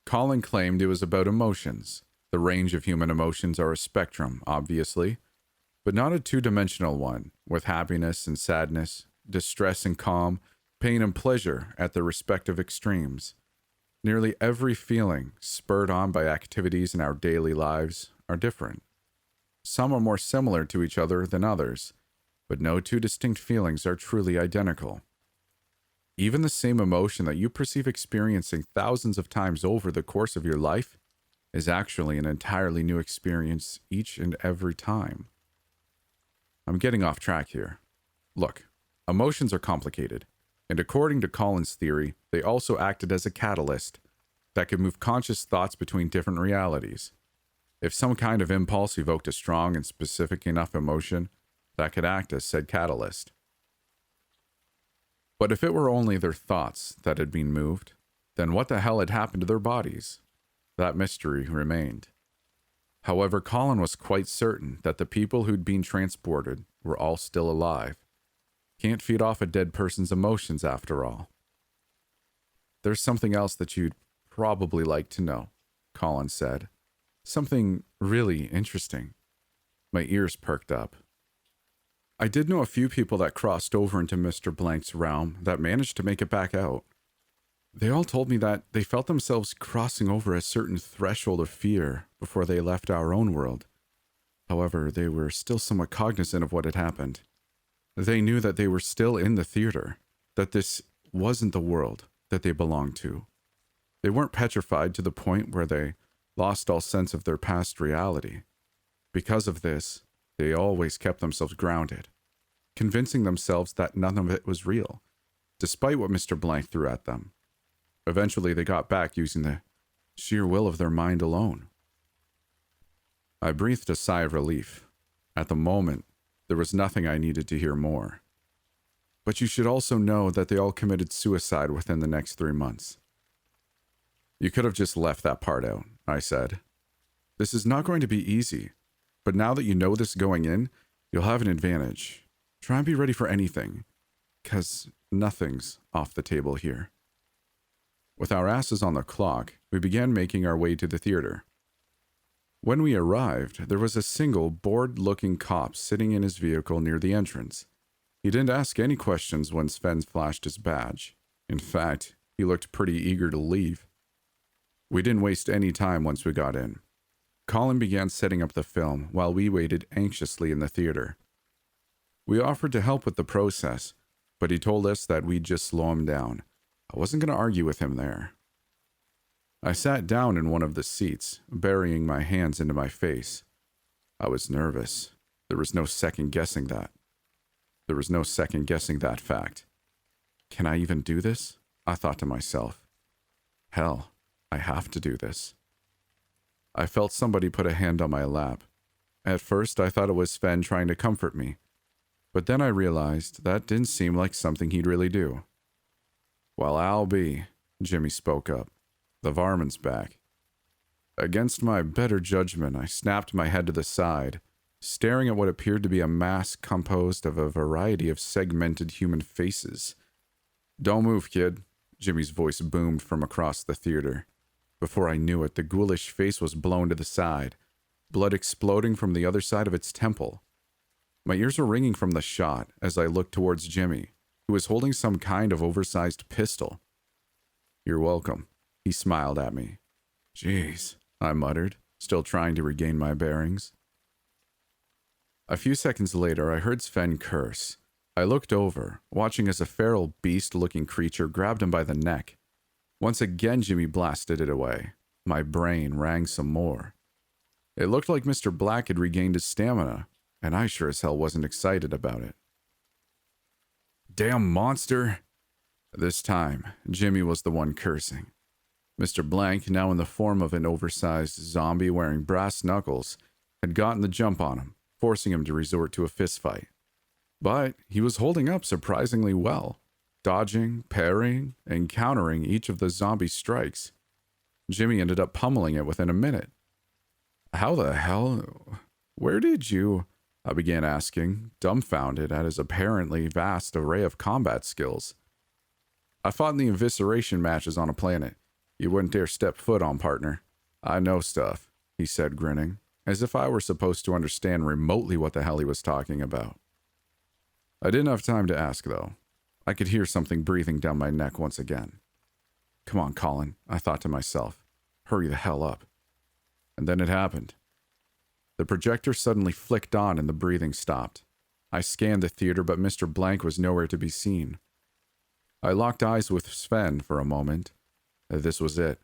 Colin claimed it was about emotions. The range of human emotions are a spectrum, obviously, but not a two-dimensional one, with happiness and sadness, distress and calm, pain and pleasure at their respective extremes. Nearly every feeling, spurred on by activities in our daily lives, are different. Some are more similar to each other than others, but no two distinct feelings are truly identical. Even the same emotion that you perceive experiencing thousands of times over the course of your life is actually an entirely new experience each and every time. I'm getting off track here. Look, emotions are complicated, and according to Colin's theory, they also acted as a catalyst that could move conscious thoughts between different realities. If some kind of impulse evoked a strong and specific enough emotion, that could act as said catalyst. But if it were only their thoughts that had been moved, then what the hell had happened to their bodies? That mystery remained. However, Colin was quite certain that the people who'd been transported were all still alive. Can't feed off a dead person's emotions after all. There's something else that you'd probably like to know, Colin said. Something really interesting. My ears perked up. I did know a few people that crossed over into Mr. Blank's realm that managed to make it back out. They all told me that they felt themselves crossing over a certain threshold of fear before they left our own world. However, they were still somewhat cognizant of what had happened. They knew that they were still in the theater, that this wasn't the world that they belonged to. They weren't petrified to the point where they lost all sense of their past reality. Because of this, they always kept themselves grounded, convincing themselves that none of it was real, despite what Mr. Blank threw at them. Eventually, they got back using the sheer will of their mind alone. I breathed a sigh of relief. At the moment, there was nothing I needed to hear more. But you should also know that they all committed suicide within the next 3 months. You could have just left that part out, I said. This is not going to be easy, but now that you know this going in, you'll have an advantage. Try and be ready for anything, 'cause nothing's off the table here. With our asses on the clock, we began making our way to the theater. When we arrived, there was a single bored-looking cop sitting in his vehicle near the entrance. He didn't ask any questions when Sven flashed his badge. In fact, he looked pretty eager to leave. We didn't waste any time once we got in. Colin began setting up the film while we waited anxiously in the theater. We offered to help with the process, but he told us that we'd just slow him down. I wasn't going to argue with him there. I sat down in one of the seats, burying my hands into my face. I was nervous. There was no second-guessing that. There was no second-guessing that fact. Can I even do this? I thought to myself. Hell, I have to do this. I felt somebody put a hand on my lap. At first, I thought it was Sven trying to comfort me. But then I realized that didn't seem like something he'd really do. Well, I'll be, Jimmy spoke up. The varmin's back. Against my better judgment, I snapped my head to the side, staring at what appeared to be a mass composed of a variety of segmented human faces. Don't move, kid, Jimmy's voice boomed from across the theater. Before I knew it, the ghoulish face was blown to the side, blood exploding from the other side of its temple. My ears were ringing from the shot as I looked towards Jimmy, who was holding some kind of oversized pistol. You're welcome, he smiled at me. Jeez, I muttered, still trying to regain my bearings. A few seconds later, I heard Sven curse. I looked over, watching as a feral beast-looking creature grabbed him by the neck. Once again, Jimmy blasted it away. My brain rang some more. It looked like Mr. Black had regained his stamina, and I sure as hell wasn't excited about it. Damn monster! This time, Jimmy was the one cursing. Mr. Blank, now in the form of an oversized zombie wearing brass knuckles, had gotten the jump on him, forcing him to resort to a fistfight. But he was holding up surprisingly well. dodging, parrying, and countering each of the zombie strikes. Jimmy ended up pummeling it within a minute. How the hell? Where did you? I began asking, dumbfounded at his apparently vast array of combat skills. I fought in the evisceration matches on a planet you wouldn't dare step foot on, partner. I know stuff, he said, grinning, as if I were supposed to understand remotely what the hell he was talking about. I didn't have time to ask, though. I could hear something breathing down my neck once again. Come on, Colin, I thought to myself. Hurry the hell up. And then it happened. The projector suddenly flicked on and the breathing stopped. I scanned the theater, but Mr. Blank was nowhere to be seen. I locked eyes with Sven for a moment. This was it.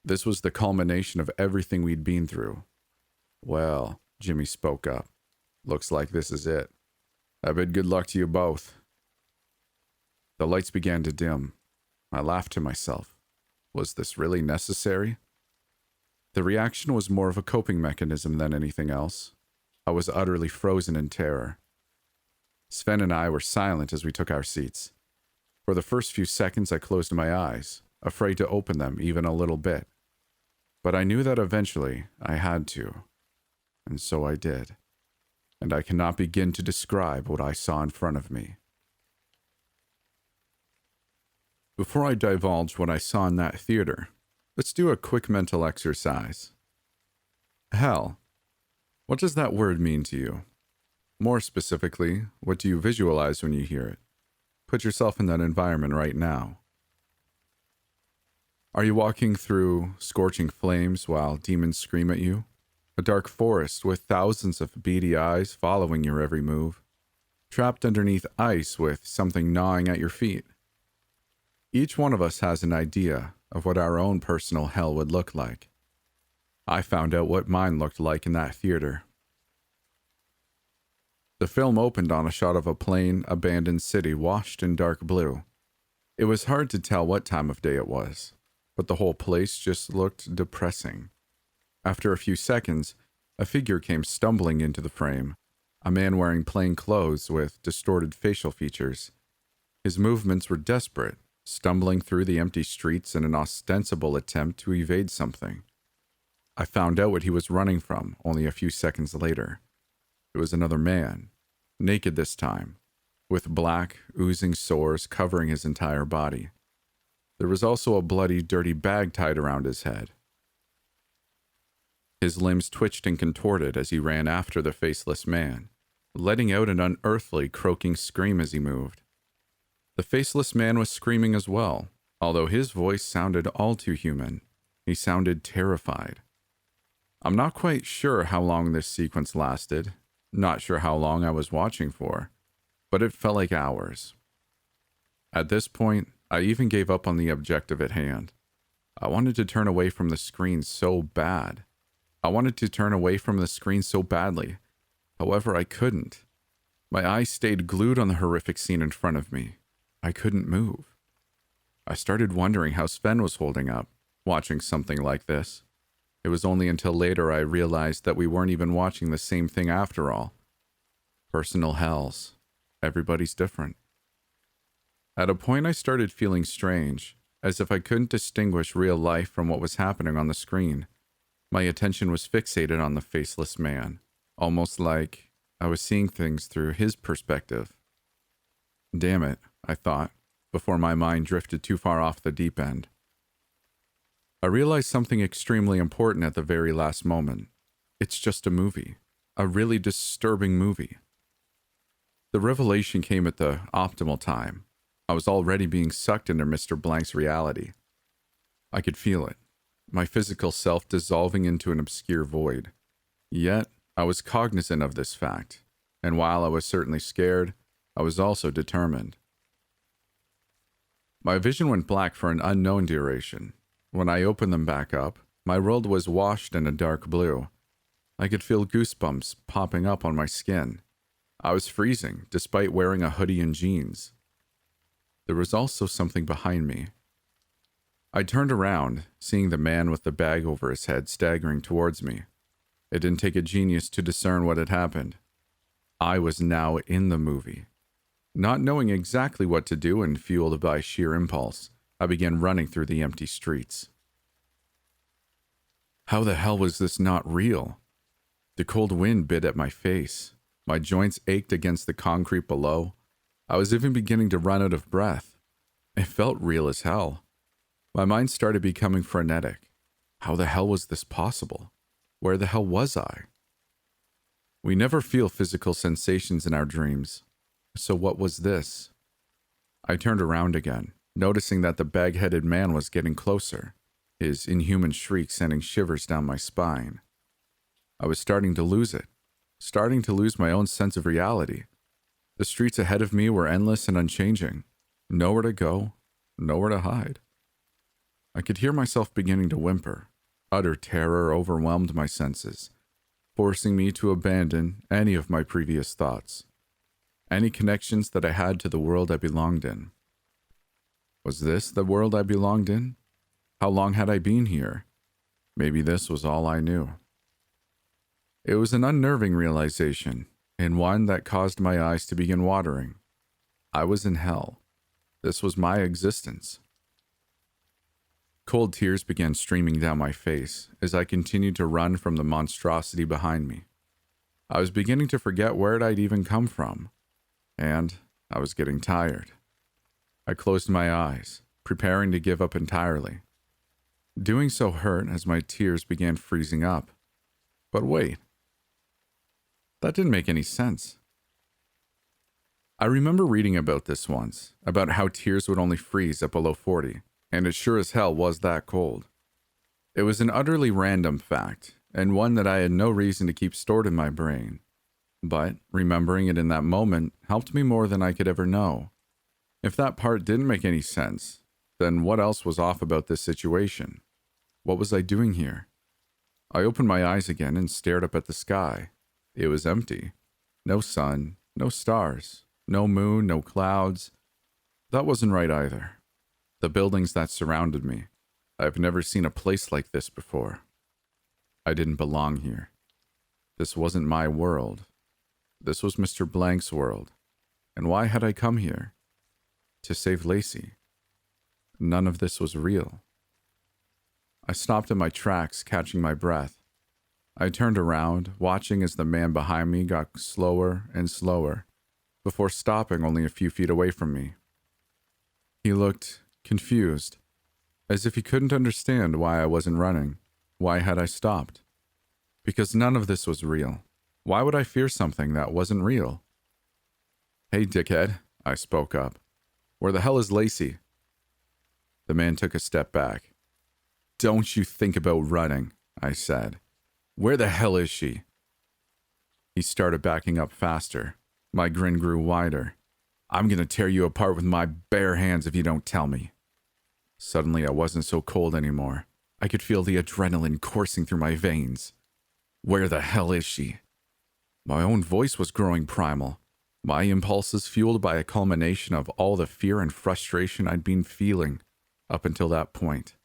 This was the culmination of everything we'd been through. Well, Jimmy spoke up. Looks like this is it. I bid good luck to you both. The lights began to dim. I laughed to myself. Was this really necessary? The reaction was more of a coping mechanism than anything else. I was utterly frozen in terror. Sven and I were silent as we took our seats. For the first few seconds, I closed my eyes, afraid to open them even a little bit. But I knew that eventually I had to. And so I did. And I cannot begin to describe what I saw in front of me. Before I divulge what I saw in that theater, let's do a quick mental exercise. Hell. What does that word mean to you? More specifically, what do you visualize when you hear it? Put yourself in that environment right now. Are you walking through scorching flames while demons scream at you? A dark forest with thousands of beady eyes following your every move? Trapped underneath ice with something gnawing at your feet? Each one of us has an idea of what our own personal hell would look like. I found out what mine looked like in that theater. The film opened on a shot of a plain, abandoned city washed in dark blue. It was hard to tell what time of day it was, but the whole place just looked depressing. After a few seconds, a figure came stumbling into the frame, a man wearing plain clothes with distorted facial features. His movements were desperate, stumbling through the empty streets in an ostensible attempt to evade something. I found out what he was running from only a few seconds later. It was another man, naked this time, with black, oozing sores covering his entire body. There was also a bloody, dirty bag tied around his head. His limbs twitched and contorted as he ran after the faceless man, letting out an unearthly, croaking scream as he moved. The faceless man was screaming as well, although his voice sounded all too human. He sounded terrified. I'm not quite sure how long this sequence lasted, not sure how long I was watching for, but it felt like hours. At this point, I even gave up on the objective at hand. I wanted to turn away from the screen so bad. I wanted to turn away from the screen so badly. However, I couldn't. My eyes stayed glued on the horrific scene in front of me. I couldn't move. I started wondering how Sven was holding up, watching something like this. It was only until later I realized that we weren't even watching the same thing after all. Personal hells. Everybody's different. At a point I started feeling strange, as if I couldn't distinguish real life from what was happening on the screen. My attention was fixated on the faceless man, almost like I was seeing things through his perspective. Damn it, I thought, before my mind drifted too far off the deep end. I realized something extremely important at the very last moment. It's just a movie. A really disturbing movie. The revelation came at the optimal time. I was already being sucked into Mr. Blank's reality. I could feel it, my physical self dissolving into an obscure void. Yet, I was cognizant of this fact, and while I was certainly scared, I was also determined. My vision went black for an unknown duration. When I opened them back up, my world was washed in a dark blue. I could feel goosebumps popping up on my skin. I was freezing, despite wearing a hoodie and jeans. There was also something behind me. I turned around, seeing the man with the bag over his head staggering towards me. It didn't take a genius to discern what had happened. I was now in the movie. Not knowing exactly what to do and fueled by sheer impulse, I began running through the empty streets. How the hell was this not real? The cold wind bit at my face. My joints ached against the concrete below. I was even beginning to run out of breath. It felt real as hell. My mind started becoming frenetic. How the hell was this possible? Where the hell was I? We never feel physical sensations in our dreams. So what was this? I turned around again, noticing that the bag-headed man was getting closer, his inhuman shriek sending shivers down my spine. I was starting to lose it, starting to lose my own sense of reality. The streets ahead of me were endless and unchanging. Nowhere to go, nowhere to hide. I could hear myself beginning to whimper. Utter terror overwhelmed my senses, forcing me to abandon any of my previous thoughts, any connections that I had to the world I belonged in. Was this the world I belonged in? How long had I been here? Maybe this was all I knew. It was an unnerving realization, and one that caused my eyes to begin watering. I was in hell. This was my existence. Cold tears began streaming down my face as I continued to run from the monstrosity behind me. I was beginning to forget where I'd even come from, and I was getting tired. I closed my eyes, preparing to give up entirely. Doing so hurt as my tears began freezing up. But wait, that didn't make any sense. I remember reading about this once, about how tears would only freeze at below 40, and it sure as hell was that cold. It was an utterly random fact, and one that I had no reason to keep stored in my brain. But remembering it in that moment helped me more than I could ever know. If that part didn't make any sense, then what else was off about this situation? What was I doing here? I opened my eyes again and stared up at the sky. It was empty. No sun, no stars, no moon, no clouds. That wasn't right either. The buildings that surrounded me. I've never seen a place like this before. I didn't belong here. This wasn't my world. This was Mr. Blank's world. And why had I come here? To save Lacey. None of this was real. I stopped in my tracks, catching my breath. I turned around, watching as the man behind me got slower and slower, before stopping only a few feet away from me. He looked confused, as if he couldn't understand why I wasn't running. Why had I stopped? Because none of this was real. Why would I fear something that wasn't real? Hey, dickhead, I spoke up. Where the hell is Lacey? The man took a step back. Don't you think about running, I said. Where the hell is she? He started backing up faster. My grin grew wider. I'm going to tear you apart with my bare hands if you don't tell me. Suddenly, I wasn't so cold anymore. I could feel the adrenaline coursing through my veins. Where the hell is she? My own voice was growing primal. My impulses fueled by a culmination of all the fear and frustration I'd been feeling up until that point.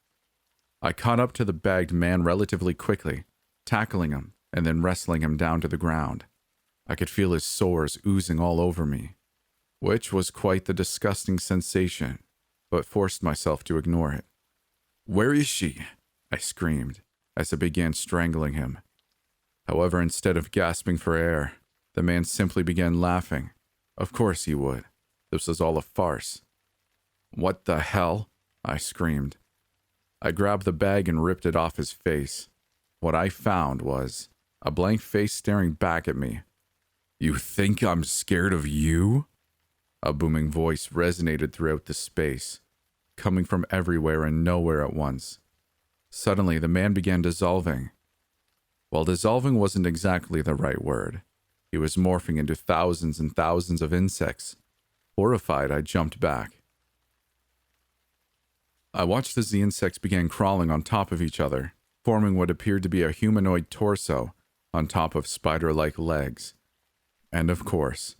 I caught up to the bagged man relatively quickly, tackling him and then wrestling him down to the ground. I could feel his sores oozing all over me, which was quite the disgusting sensation, but forced myself to ignore it. Where is she? I screamed as I began strangling him. However, instead of gasping for air, the man simply began laughing. Of course he would. This was all a farce. What the hell? I screamed. I grabbed the bag and ripped it off his face. What I found was a blank face staring back at me. You think I'm scared of you? A booming voice resonated throughout the space, coming from everywhere and nowhere at once. Suddenly, the man began dissolving. Well, dissolving wasn't exactly the right word. He was morphing into thousands and thousands of insects. Horrified, I jumped back. I watched as the insects began crawling on top of each other, forming what appeared to be a humanoid torso on top of spider-like legs. And of course,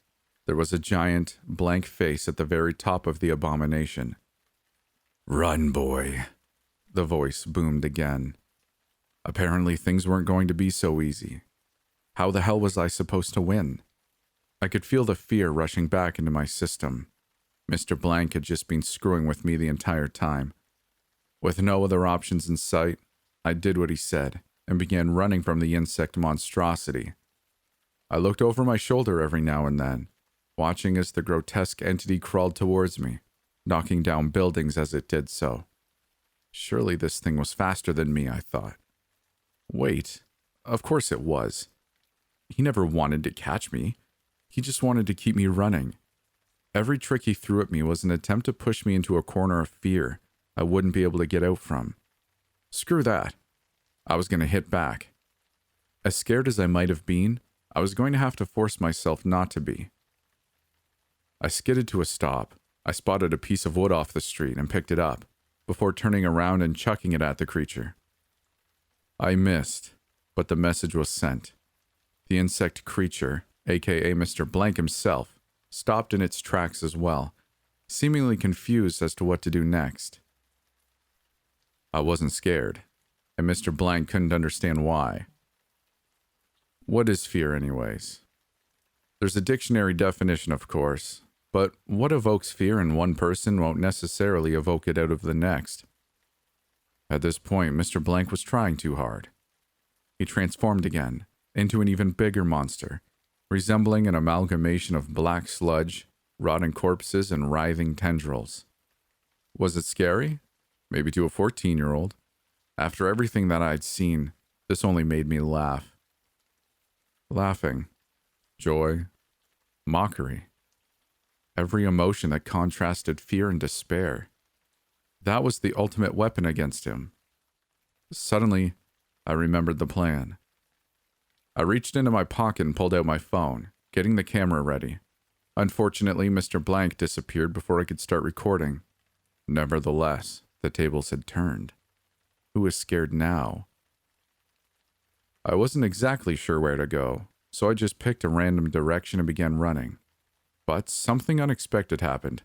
there was a giant, blank face at the very top of the abomination. Run, boy, the voice boomed again. Apparently things weren't going to be so easy. How the hell was I supposed to win? I could feel the fear rushing back into my system. Mr. Blank had just been screwing with me the entire time. With no other options in sight, I did what he said and began running from the insect monstrosity. I looked over my shoulder every now and then, watching as the grotesque entity crawled towards me, knocking down buildings as it did so. Surely this thing was faster than me, I thought. Wait, of course it was. He never wanted to catch me. He just wanted to keep me running. Every trick he threw at me was an attempt to push me into a corner of fear I wouldn't be able to get out from. Screw that. I was going to hit back. As scared as I might have been, I was going to have to force myself not to be. I skidded to a stop. I spotted a piece of wood off the street and picked it up, before turning around and chucking it at the creature. I missed, but the message was sent. The insect creature, aka Mr. Blank himself, stopped in its tracks as well, seemingly confused as to what to do next. I wasn't scared, and Mr. Blank couldn't understand why. What is fear, anyways? There's a dictionary definition, of course, but what evokes fear in one person won't necessarily evoke it out of the next. At this point, Mr. Blank was trying too hard. He transformed again into an even bigger monster, resembling an amalgamation of black sludge, rotting corpses, and writhing tendrils. Was it scary? Maybe to a 14-year-old. After everything that I'd seen, this only made me laugh. Laughing, joy, mockery. Every emotion that contrasted fear and despair. That was the ultimate weapon against him. Suddenly, I remembered the plan. I reached into my pocket and pulled out my phone, getting the camera ready. Unfortunately, Mr. Blank disappeared before I could start recording. Nevertheless, the tables had turned. Who was scared now? I wasn't exactly sure where to go, so I just picked a random direction and began running. But something unexpected happened.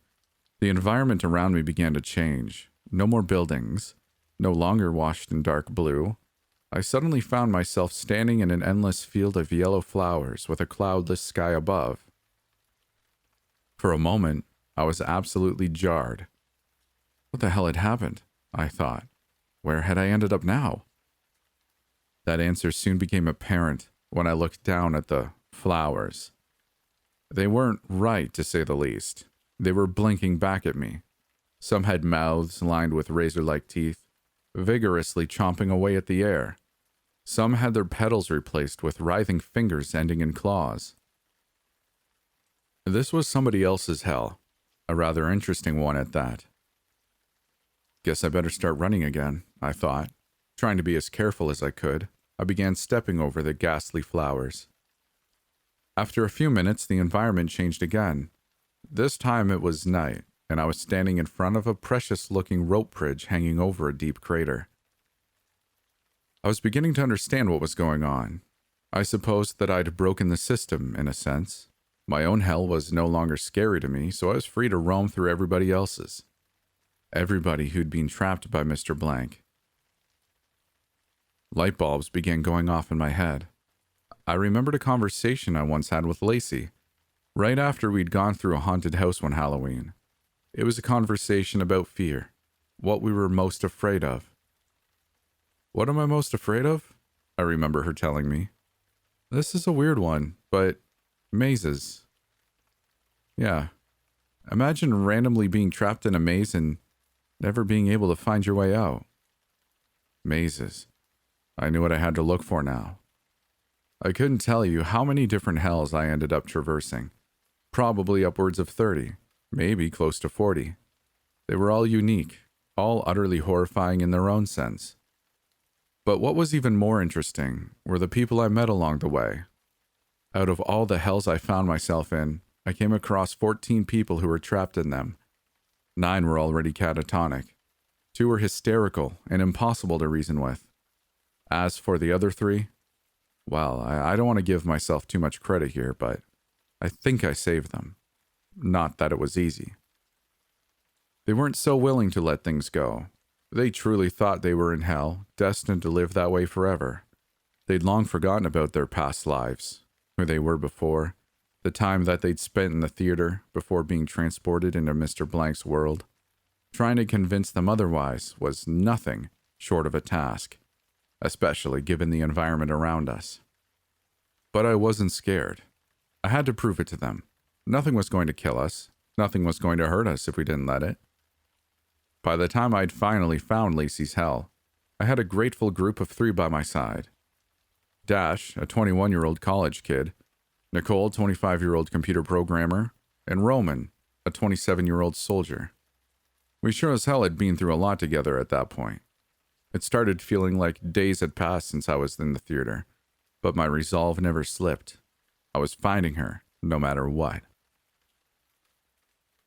The environment around me began to change. No more buildings, no longer washed in dark blue. I suddenly found myself standing in an endless field of yellow flowers with a cloudless sky above. For a moment, I was absolutely jarred. What the hell had happened? I thought. Where had I ended up now? That answer soon became apparent when I looked down at the flowers. They weren't right, to say the least. They were blinking back at me. Some had mouths lined with razor-like teeth, vigorously chomping away at the air. Some had their petals replaced with writhing fingers ending in claws. This was somebody else's hell, a rather interesting one at that. Guess I better start running again, I thought. Trying to be as careful as I could, I began stepping over the ghastly flowers. After a few minutes, the environment changed again. This time it was night, and I was standing in front of a precious-looking rope bridge hanging over a deep crater. I was beginning to understand what was going on. I supposed that I'd broken the system, in a sense. My own hell was no longer scary to me, so I was free to roam through everybody else's. Everybody who'd been trapped by Mr. Blank. Light bulbs began going off in my head. I remembered a conversation I once had with Lacey, right after we'd gone through a haunted house one Halloween. It was a conversation about fear, what we were most afraid of. What am I most afraid of? I remember her telling me. This is a weird one, but mazes. Yeah. Imagine randomly being trapped in a maze and never being able to find your way out. Mazes. I knew what I had to look for now. I couldn't tell you how many different hells I ended up traversing. Probably upwards of 30, maybe close to 40. They were all unique, all utterly horrifying in their own sense. But what was even more interesting were the people I met along the way. Out of all the hells I found myself in, I came across 14 people who were trapped in them. 9 were already catatonic. 2 were hysterical and impossible to reason with. As for the other 3, well, I don't want to give myself too much credit here, but I think I saved them. Not that it was easy. They weren't so willing to let things go. They truly thought they were in hell, destined to live that way forever. They'd long forgotten about their past lives, who they were before. The time that they'd spent in the theater before being transported into Mr. Blank's world. Trying to convince them otherwise was nothing short of a task, especially given the environment around us. But I wasn't scared. I had to prove it to them. Nothing was going to kill us. Nothing was going to hurt us if we didn't let it. By the time I'd finally found Lacey's hell, I had a grateful group of 3 by my side. Dash, a 21-year-old college kid, Nicole, 25-year-old computer programmer, and Roman, a 27-year-old soldier. We sure as hell had been through a lot together at that point. It started feeling like days had passed since I was in the theater, but my resolve never slipped. I was finding her, no matter what.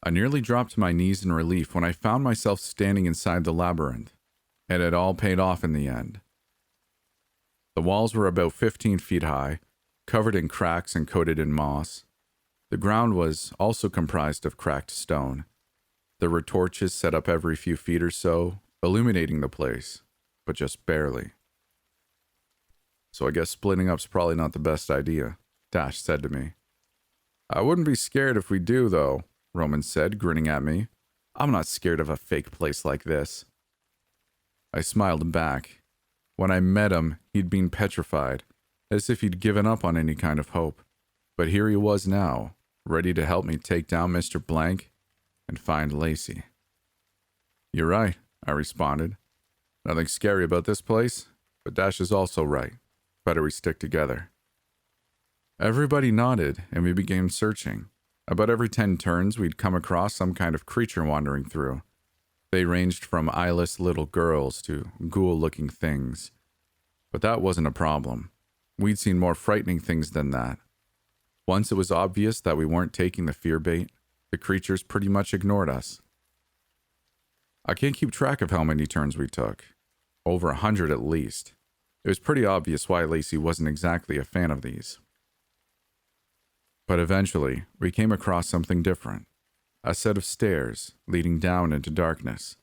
I nearly dropped to my knees in relief when I found myself standing inside the labyrinth, and it all paid off in the end. The walls were about 15 feet high, covered in cracks and coated in moss. The ground was also comprised of cracked stone. There were torches set up every few feet or so, illuminating the place, but just barely. So I guess splitting up's probably not the best idea, Dash said to me. I wouldn't be scared if we do, though, Roman said, grinning at me. I'm not scared of a fake place like this. I smiled back. When I met him, he'd been petrified, as if he'd given up on any kind of hope. But here he was now, ready to help me take down Mr. Blank and find Lacey. You're right, I responded. Nothing scary about this place, but Dash is also right. Better we stick together. Everybody nodded, and we began searching. About every 10 turns, we'd come across some kind of creature wandering through. They ranged from eyeless little girls to ghoul-looking things. But that wasn't a problem. We'd seen more frightening things than that. Once it was obvious that we weren't taking the fear bait, the creatures pretty much ignored us. I can't keep track of how many turns we took. Over 100 at least. It was pretty obvious why Lacey wasn't exactly a fan of these. But eventually, we came across something different. A set of stairs leading down into darkness.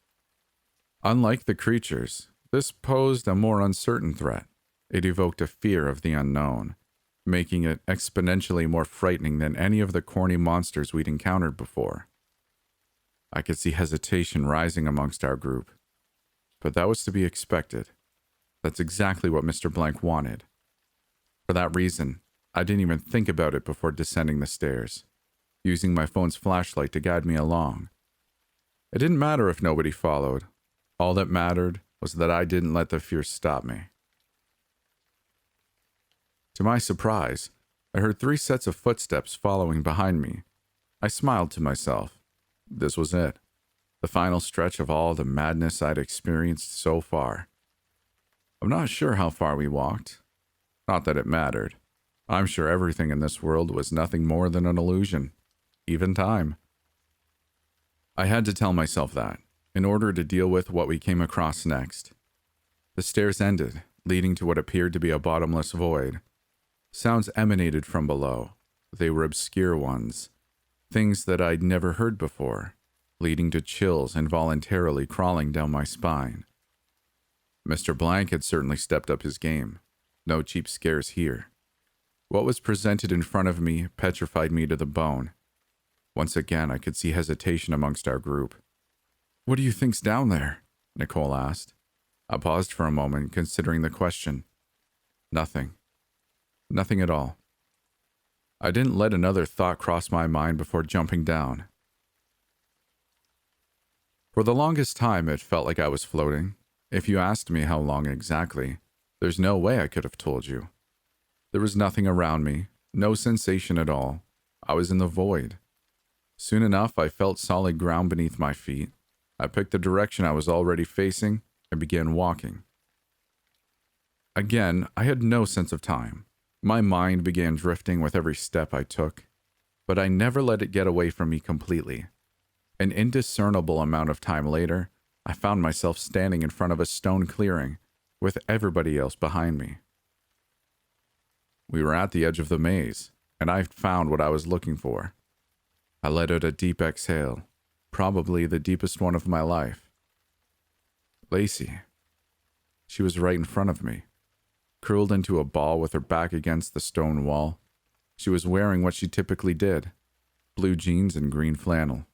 Unlike the creatures, this posed a more uncertain threat. It evoked a fear of the unknown, making it exponentially more frightening than any of the corny monsters we'd encountered before. I could see hesitation rising amongst our group. But that was to be expected. That's exactly what Mr. Blank wanted. For that reason, I didn't even think about it before descending the stairs, using my phone's flashlight to guide me along. It didn't matter if nobody followed. All that mattered was that I didn't let the fear stop me. To my surprise, I heard 3 sets of footsteps following behind me. I smiled to myself. This was it. The final stretch of all the madness I'd experienced so far. I'm not sure how far we walked. Not that it mattered. I'm sure everything in this world was nothing more than an illusion. Even time. I had to tell myself that, in order to deal with what we came across next. The stairs ended, leading to what appeared to be a bottomless void. Sounds emanated from below. They were obscure ones. Things that I'd never heard before, leading to chills involuntarily crawling down my spine. Mr. Blank had certainly stepped up his game. No cheap scares here. What was presented in front of me petrified me to the bone. Once again, I could see hesitation amongst our group. What do you think's down there? Nicole asked. I paused for a moment, considering the question. Nothing. Nothing at all. I didn't let another thought cross my mind before jumping down. For the longest time, it felt like I was floating. If you asked me how long exactly, there's no way I could have told you. There was nothing around me, no sensation at all. I was in the void. Soon enough, I felt solid ground beneath my feet. I picked the direction I was already facing and began walking. Again, I had no sense of time. My mind began drifting with every step I took, but I never let it get away from me completely. An indiscernible amount of time later, I found myself standing in front of a stone clearing with everybody else behind me. We were at the edge of the maze, and I found what I was looking for. I let out a deep exhale, probably the deepest one of my life. Lacey. She was right in front of me, curled into a ball with her back against the stone wall. She was wearing what she typically did, blue jeans and green flannel.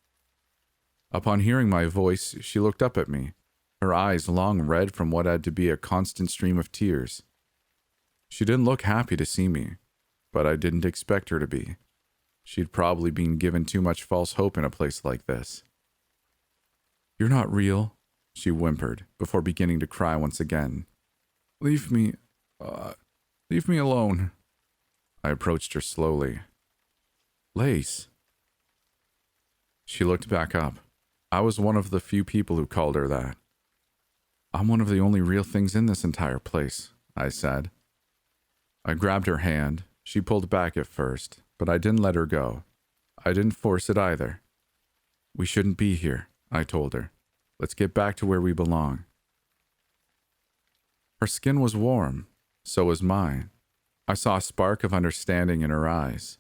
Upon hearing my voice, she looked up at me, her eyes long red from what had to be a constant stream of tears. She didn't look happy to see me, but I didn't expect her to be. She'd probably been given too much false hope in a place like this. "You're not real," she whimpered, before beginning to cry once again. Leave me alone." I approached her slowly. "Lace." She looked back up. I was one of the few people who called her that. "I'm one of the only real things in this entire place," I said. I grabbed her hand. She pulled back at first, but I didn't let her go. I didn't force it either. "We shouldn't be here," I told her. "Let's get back to where we belong." Her skin was warm. So was mine. I saw a spark of understanding in her eyes.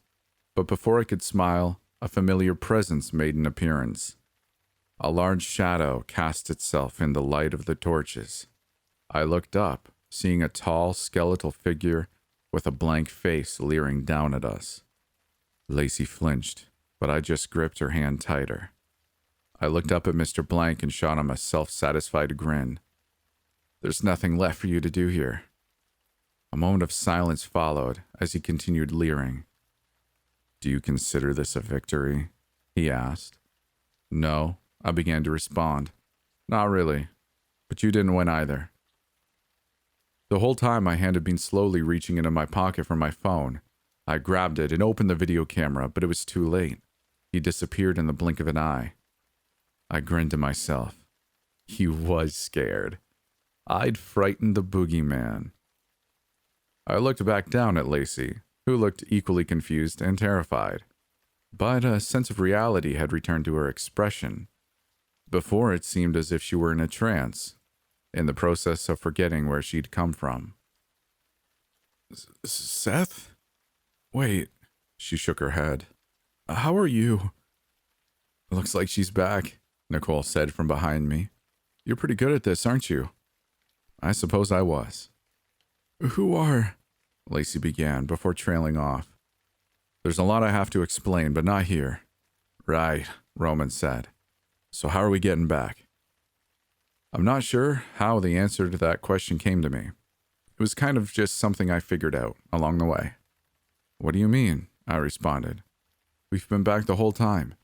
But before I could smile, a familiar presence made an appearance. A large shadow cast itself in the light of the torches. I looked up, seeing a tall, skeletal figure with a blank face leering down at us. Lacey flinched, but I just gripped her hand tighter. I looked up at Mr. Blank and shot him a self-satisfied grin. "There's nothing left for you to do here." A moment of silence followed as he continued leering. "Do you consider this a victory?" he asked. "No," I began to respond. "Not really. But you didn't win either." The whole time my hand had been slowly reaching into my pocket for my phone. I grabbed it and opened the video camera, but it was too late. He disappeared in the blink of an eye. I grinned to myself. He was scared. I'd frightened the boogeyman. I looked back down at Lacey, who looked equally confused and terrified. But a sense of reality had returned to her expression. Before, it seemed as if she were in a trance, in the process of forgetting where she'd come from. "Seth? Wait," she shook her head. "How are you?" "Looks like she's back," Nicole said from behind me. "You're pretty good at this, aren't you?" I suppose I was. "Who are?" Lacey began before trailing off. "There's a lot I have to explain, but not here." "Right," Roman said. "So how are we getting back?" I'm not sure how the answer to that question came to me. It was kind of just something I figured out along the way. "What do you mean?" I responded. "We've been back the whole time.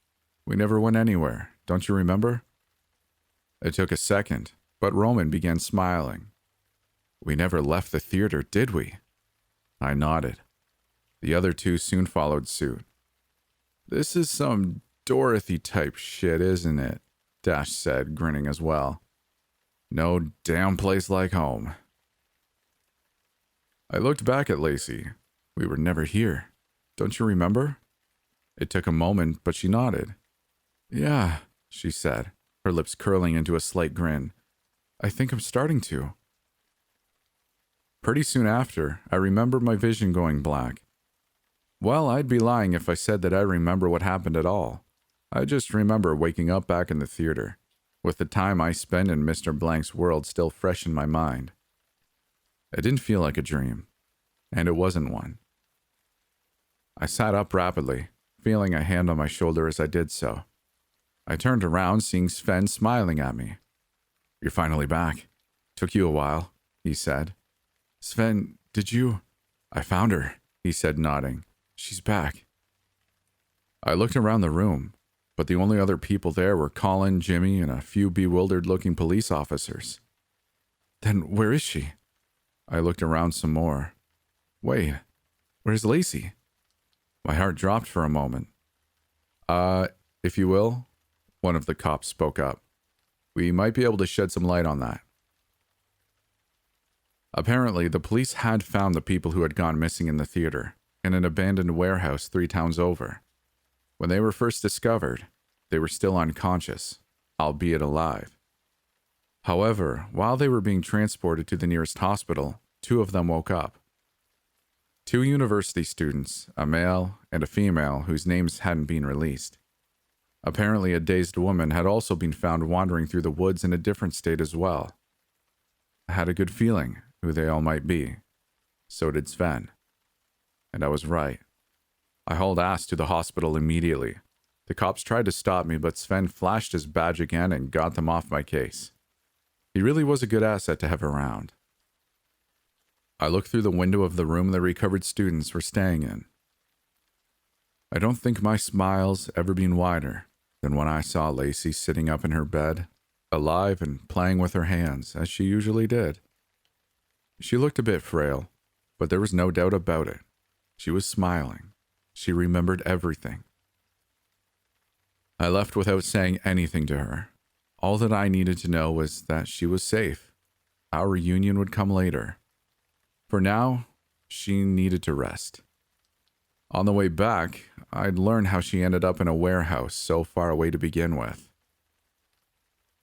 We never went anywhere. Don't you remember?" It took a second, but Roman began smiling. "We never left the theater, did we?" I nodded. The other two soon followed suit. "This is some Dorothy-type shit, isn't it?" Dash said, grinning as well. "No damn place like home." I looked back at Lacey. We were never here. Don't you remember? It took a moment, but she nodded. "Yeah," she said, her lips curling into a slight grin. "I think I'm starting to." Pretty soon after, I remembered my vision going black. Well, I'd be lying if I said that I remember what happened at all. I just remember waking up back in the theater, with the time I spent in Mr. Blank's world still fresh in my mind. It didn't feel like a dream, and it wasn't one. I sat up rapidly, feeling a hand on my shoulder as I did so. I turned around, seeing Sven smiling at me. "You're finally back. Took you a while," he said. "Sven, did you—" "I found her," he said, nodding. "She's back." I looked around the room, but the only other people there were Colin, Jimmy, and a few bewildered-looking police officers. "Then where is she?" I looked around some more. "Wait, where's Lacey?" My heart dropped for a moment. If you will," one of the cops spoke up. "We might be able to shed some light on that." Apparently, the police had found the people who had gone missing in the theater, in an abandoned warehouse 3 towns over. When they were first discovered, they were still unconscious, albeit alive. However, while they were being transported to the nearest hospital, 2 of them woke up. 2 university students, a male and a female whose names hadn't been released. Apparently, a dazed woman had also been found wandering through the woods in a different state as well. I had a good feeling who they all might be. So did Sven. And I was right. I hauled ass to the hospital immediately. The cops tried to stop me, but Sven flashed his badge again and got them off my case. He really was a good asset to have around. I looked through the window of the room the recovered students were staying in. I don't think my smile's ever been wider than when I saw Lacey sitting up in her bed, alive and playing with her hands, as she usually did. She looked a bit frail, but there was no doubt about it. She was smiling. She remembered everything. I left without saying anything to her. All that I needed to know was that she was safe. Our reunion would come later. For now, she needed to rest. On the way back, I'd learn how she ended up in a warehouse so far away to begin with.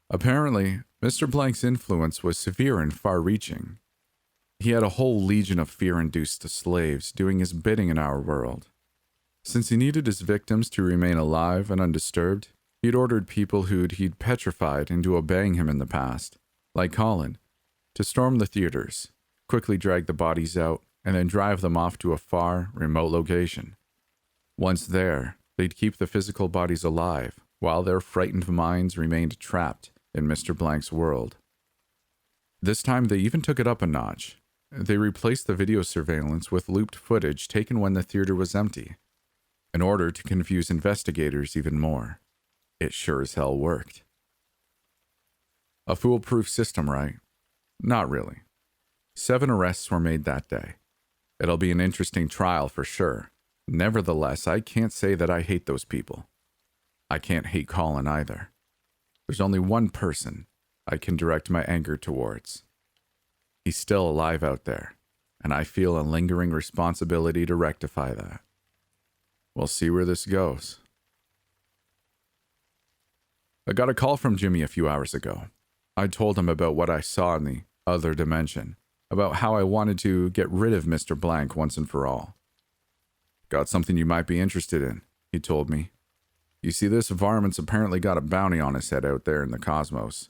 Apparently, Mr. Blank's influence was severe and far-reaching. He had a whole legion of fear-induced slaves doing his bidding in our world. Since he needed his victims to remain alive and undisturbed, he'd ordered people he'd petrified into obeying him in the past, like Colin, to storm the theaters, quickly drag the bodies out, and then drive them off to a far, remote location. Once there, they'd keep the physical bodies alive, while their frightened minds remained trapped in Mr. Blank's world. This time they even took it up a notch. They replaced the video surveillance with looped footage taken when the theater was empty, in order to confuse investigators even more. It sure as hell worked. A foolproof system, right? Not really. 7 arrests were made that day. It'll be an interesting trial for sure. Nevertheless, I can't say that I hate those people. I can't hate Colin either. There's only one person I can direct my anger towards. He's still alive out there, and I feel a lingering responsibility to rectify that. We'll see where this goes. I got a call from Jimmy a few hours ago. I told him about what I saw in the other dimension, about how I wanted to get rid of Mr. Blank once and for all. Got something you might be interested in, he told me. You see, this varmint's apparently got a bounty on his head out there in the cosmos.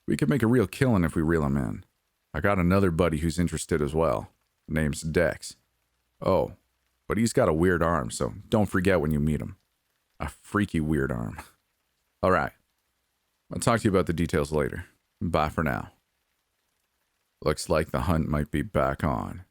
We could make a real killing if we reel him in. I got another buddy who's interested as well. Name's Dex. Oh, but he's got a weird arm, so don't forget when you meet him. A freaky weird arm. All right. I'll talk to you about the details later. Bye for now. Looks like the hunt might be back on.